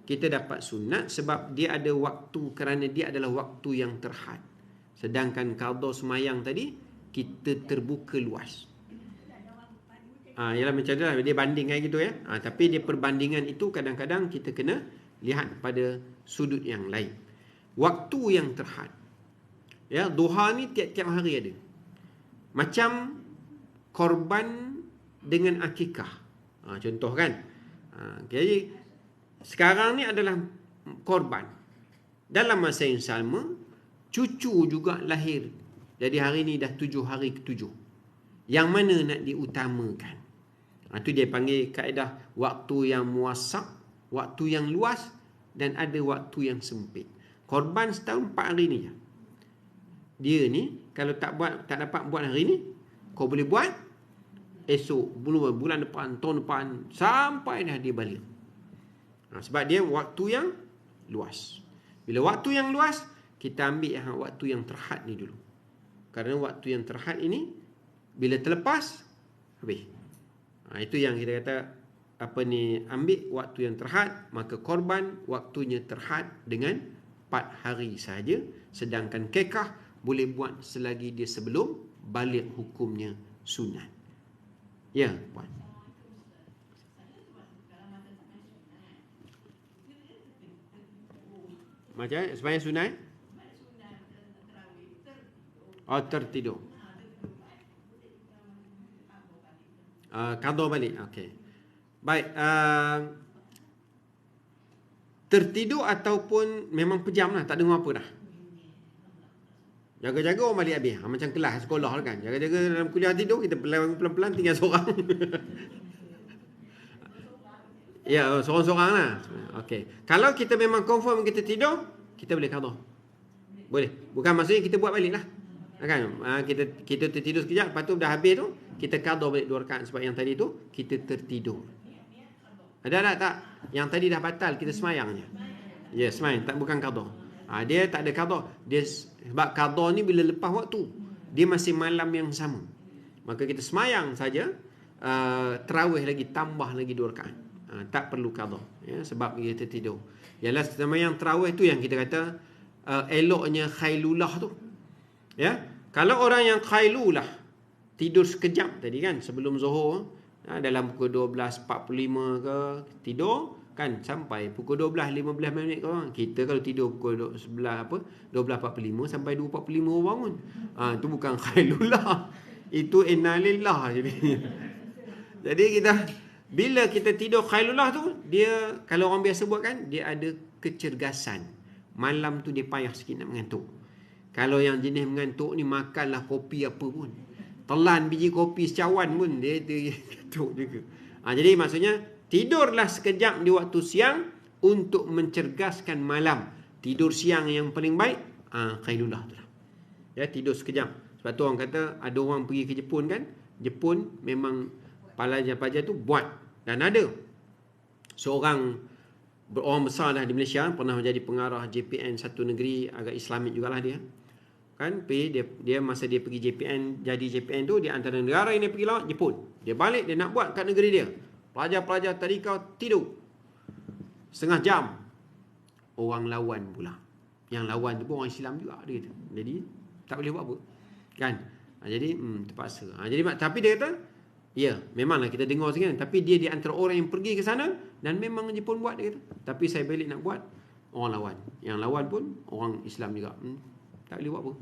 kita dapat sunat sebab dia ada waktu, kerana dia adalah waktu yang terhad. Sedangkan qada semayang tadi, kita terbuka luas. Ialah macam tu lah, dia bandingkan gitu ya. Tapi dia perbandingan itu kadang-kadang kita kena lihat pada sudut yang lain. Waktu yang terhad. Ya, duha ni tiap-tiap hari ada. Macam korban dengan akikah. Contoh kan. Jadi sekarang ni adalah korban. Dalam masa yang sama, cucu juga lahir. Jadi hari ni dah 7 hari ke-7. Yang mana nak diutamakan? Itu dia panggil kaedah waktu yang muasak, waktu yang luas, dan ada waktu yang sempit. Korban setahun 4 hari ni je. Dia ni kalau tak dapat buat hari ni, kau boleh buat esok, bulan depan, tahun depan, sampai dah dia balik. Sebab dia waktu yang luas. Bila waktu yang luas, kita ambil waktu yang terhad ni dulu. Kerana waktu yang terhad ini, bila terlepas, habis. Itu yang kita kata, ambil waktu yang terhad, maka korban waktunya terhad dengan 4 hari saja. Sedangkan kekah boleh buat selagi dia sebelum balik hukumnya sunat. Ya, puan. Macam sebanyak sunat? Tertidur. Qada balik. Okey. Baik, tertidur ataupun memang pejam lah, tak dengar apa dah. Jaga-jaga orang balik habis. Macam kelas sekolah kan. Jaga-jaga dalam kuliah tidur, kita pelan-pelan tinggal seorang. Ya, seorang-seorang lah. Okey. Kalau kita memang confirm kita tidur, kita boleh qada. Boleh. Bukan maksudnya kita buat balik lah. Kan? Kita tertidur sekejap, lepas tu dah habis tu, kita qada balik 2 rakaat. Sebab yang tadi tu, kita tertidur. Ada tak? Yang tadi dah batal, kita semayang je. Ya, semayang. Bukan qada. Dia tak ada qada. Sebab qada ni bila lepas waktu, dia masih malam yang sama. Maka kita semayang saja, terawih lagi, tambah lagi 2 rakaat. Tak perlu qada. Ya, sebab kita tidur. Ialah semayang terawih tu yang kita kata eloknya khailulah tu. Ya, kalau orang yang khailulah tidur sekejap tadi kan sebelum zuhur, dalam pukul 12.45 ke tidur kan sampai pukul 12.15 minit ke orang. Kita kalau tidur pukul 12.45 sampai 2.45 bangun. Itu bukan khailulah. Itu innalillah jadi. Jadi kita bila kita tidur khailulah tu, dia kalau orang biasa buat kan, dia ada kecergasan. Malam tu dia payah sikit nak mengantuk. Kalau yang jenis mengantuk ni makanlah kopi apa pun. Telan biji kopi secawan pun dia ngantuk juga. Jadi maksudnya tidurlah sekejap di waktu siang untuk mencergaskan malam. Tidur siang yang paling baik, Qailullah tu lah. Ya, tidur sekejap. Sebab tu orang kata ada orang pergi ke Jepun kan. Jepun memang pelajar-pelajar tu buat. Dan ada seorang orang besar dah di Malaysia, pernah menjadi pengarah JPN satu negeri agak Islamik jugalah dia. Kan dia masa dia pergi JPN, jadi JPN tu di antara negara yang dia pergi lawan Jepun. Dia balik, dia nak buat kat negeri dia. Pelajar-pelajar tadika tidur setengah jam. Orang lawan pula. Yang lawan tu pun orang Islam juga dia kata. Jadi tak boleh buat apa. Kan? Jadi terpaksa. Jadi tapi dia kata, ya, memanglah kita dengar sekian, tapi dia di antara orang yang pergi ke sana dan memang Jepun buat, dia kata. Tapi saya balik nak buat, orang lawan. Yang lawan pun orang Islam juga. Tak boleh buat apa.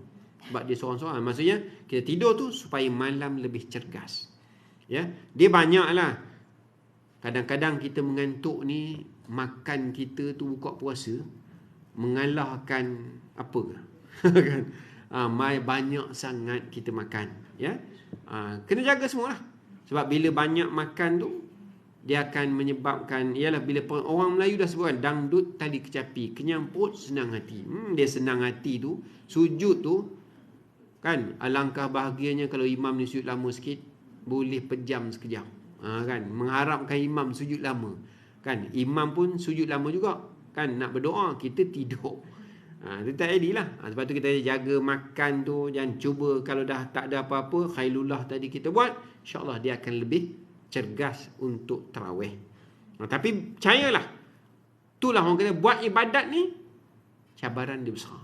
Sebab dia seorang-seorang. Maksudnya kita tidur tu supaya malam lebih cergas. Ya, dia banyaklah. Kadang-kadang kita mengantuk ni, makan kita tu buka puasa mengalahkan apa ke? Kan? Banyak sangat kita makan. Ya, kena jaga semualah. Sebab bila banyak makan tu, dia akan menyebabkan, ialah bila orang Melayu dah sebutkan, dangdut tali kecapi, kenyang perut senang hati. Dia senang hati tu, sujud tu, kan, alangkah bahagianya kalau imam ni sujud lama sikit, boleh pejam sekejap. Kan, mengharapkan imam sujud lama. Kan, imam pun sujud lama juga. Kan, nak berdoa, kita tidur. Itu tak adil lah. Sebab tu kita jaga makan tu. Jangan cuba kalau dah tak ada apa-apa, Qailullah tadi kita buat, insyaAllah dia akan lebih cergas untuk tarawih. Tapi percayalah, itulah orang kata buat ibadat ni cabaran dia besar.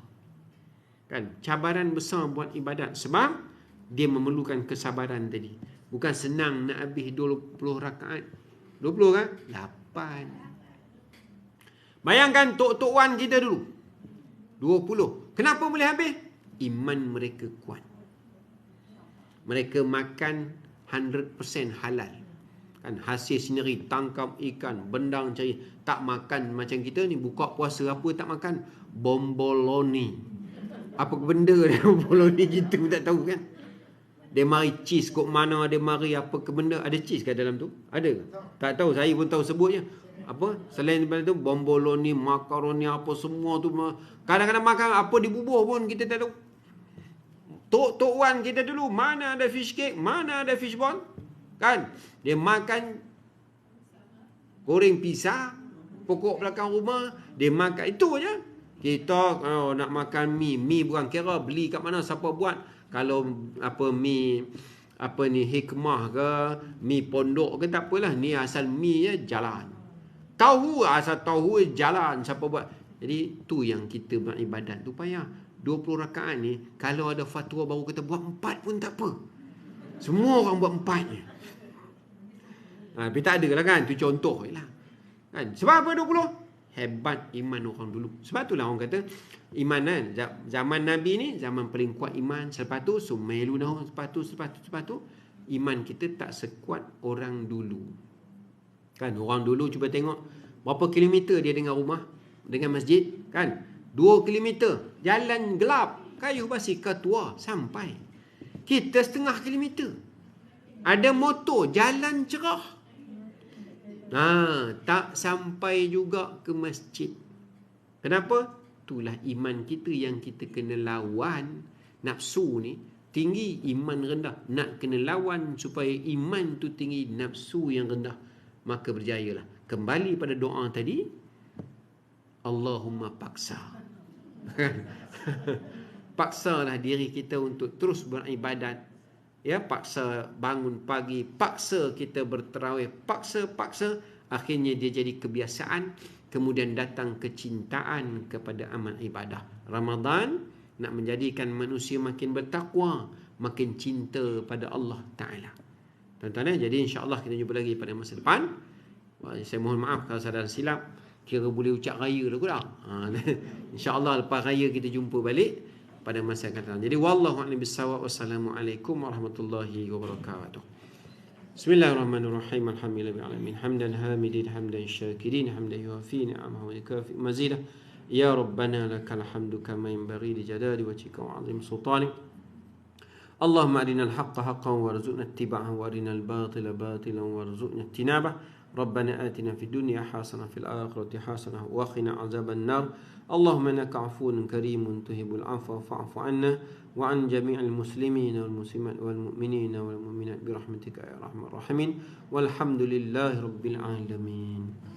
Kan, cabaran besar buat ibadat sebab dia memerlukan kesabaran tadi. Bukan senang nak habis 20 rakaat. 20 kan? 8. Bayangkan Tok Wan kita dulu 20. Kenapa boleh habis? Iman mereka kuat. Mereka makan 100% halal. Kan, hasil sendiri, tangkap ikan, bendang cari. Tak makan macam kita ni, buka puasa apa tak makan? Bomboloni. Apa benda dia bomboloni kita pun tak tahu kan. Dia mari cheese kok mana, dia mari apa ke benda. Ada cheese kat dalam tu? Ada ke? Tak tahu, saya pun tahu sebutnya. Apa? Selain daripada tu, bomboloni, makaroni, apa semua tu. Kadang-kadang makan apa di bubur pun kita tak tahu. Tok Wan kita dulu, mana ada fish cake, mana ada fish ball. Kan? Dia makan goreng pisang, pokok belakang rumah, dia makan itu aja. Kita kalau nak makan mi bukan kira beli kat mana, siapa buat. Kalau apa mi apa ni hikmah ke, mi pondok ke, tak apalah, ni asal mi je jalan. Tahu asal tahu jalan, siapa buat. Jadi tu yang kita buat ibadat tu payah. 20 rakaat ni kalau ada fatwa baru kata buat 4 pun tak apa. Semua orang buat 4 je. Tapi tak ada lah kan, tu contoh je lah. Kan? Sebab apa 20? Hebat iman orang dulu. Sebab itulah orang kata iman kan, zaman Nabi ni zaman paling kuat iman. Selepas tu sumailunah, lepas tu iman kita tak sekuat orang dulu. Kan, orang dulu cuba tengok berapa kilometer dia dengan rumah, dengan masjid, kan? 2 kilometer, jalan gelap, kayu basikal tua sampai. Kita setengah kilometer. Ada motor, jalan cerah. Tak sampai juga ke masjid. Kenapa? Itulah iman kita yang kita kena lawan. Nafsu ni tinggi, iman rendah. Nak kena lawan supaya iman tu tinggi, nafsu yang rendah. Maka berjayalah. Kembali pada doa tadi, Allahumma paksa. Paksalah diri kita untuk terus beribadat. Ya, paksa bangun pagi, paksa kita berterawih, paksa, akhirnya dia jadi kebiasaan, kemudian datang kecintaan kepada amal ibadah. Ramadan nak menjadikan manusia makin bertakwa, makin cinta pada Allah Ta'ala. Tuan-tuan, jadi insya-Allah kita jumpa lagi pada masa depan. Saya mohon maaf kalau saya ada silap, kira boleh ucap raya dah kurang. Insya-Allah lepas raya kita jumpa balik pada masa yang akan datang. Jadi wallahu a'lam bissawab. Wassalamualaikum warahmatullahi wabarakatuh. Bismillahirrahmanirrahim. Alhamdulillahirabbil alamin. Hamdan hamidin, hamdan syakirin, hamdan yuafi ni'amahu wa yukafi mazidah. يا ربنا لك الحمد كما ينبغي لجلال وجهك وعظيم سلطانك اللهم أرنا الحق حقا وارزقنا اتباعه وأرنا الباطل باطلا وارزقنا اجتنابه ربنا آتنا في الدنيا حسنة في الآخرة حسنة وقنا عذاب النار اللهم إنك عفو كريم تحب العفو فاعف عنا وعن جميع المسلمين والمسلمات والمؤمنين والمؤمنات برحمتك يا أرحم الراحمين والحمد لله رب العالمين.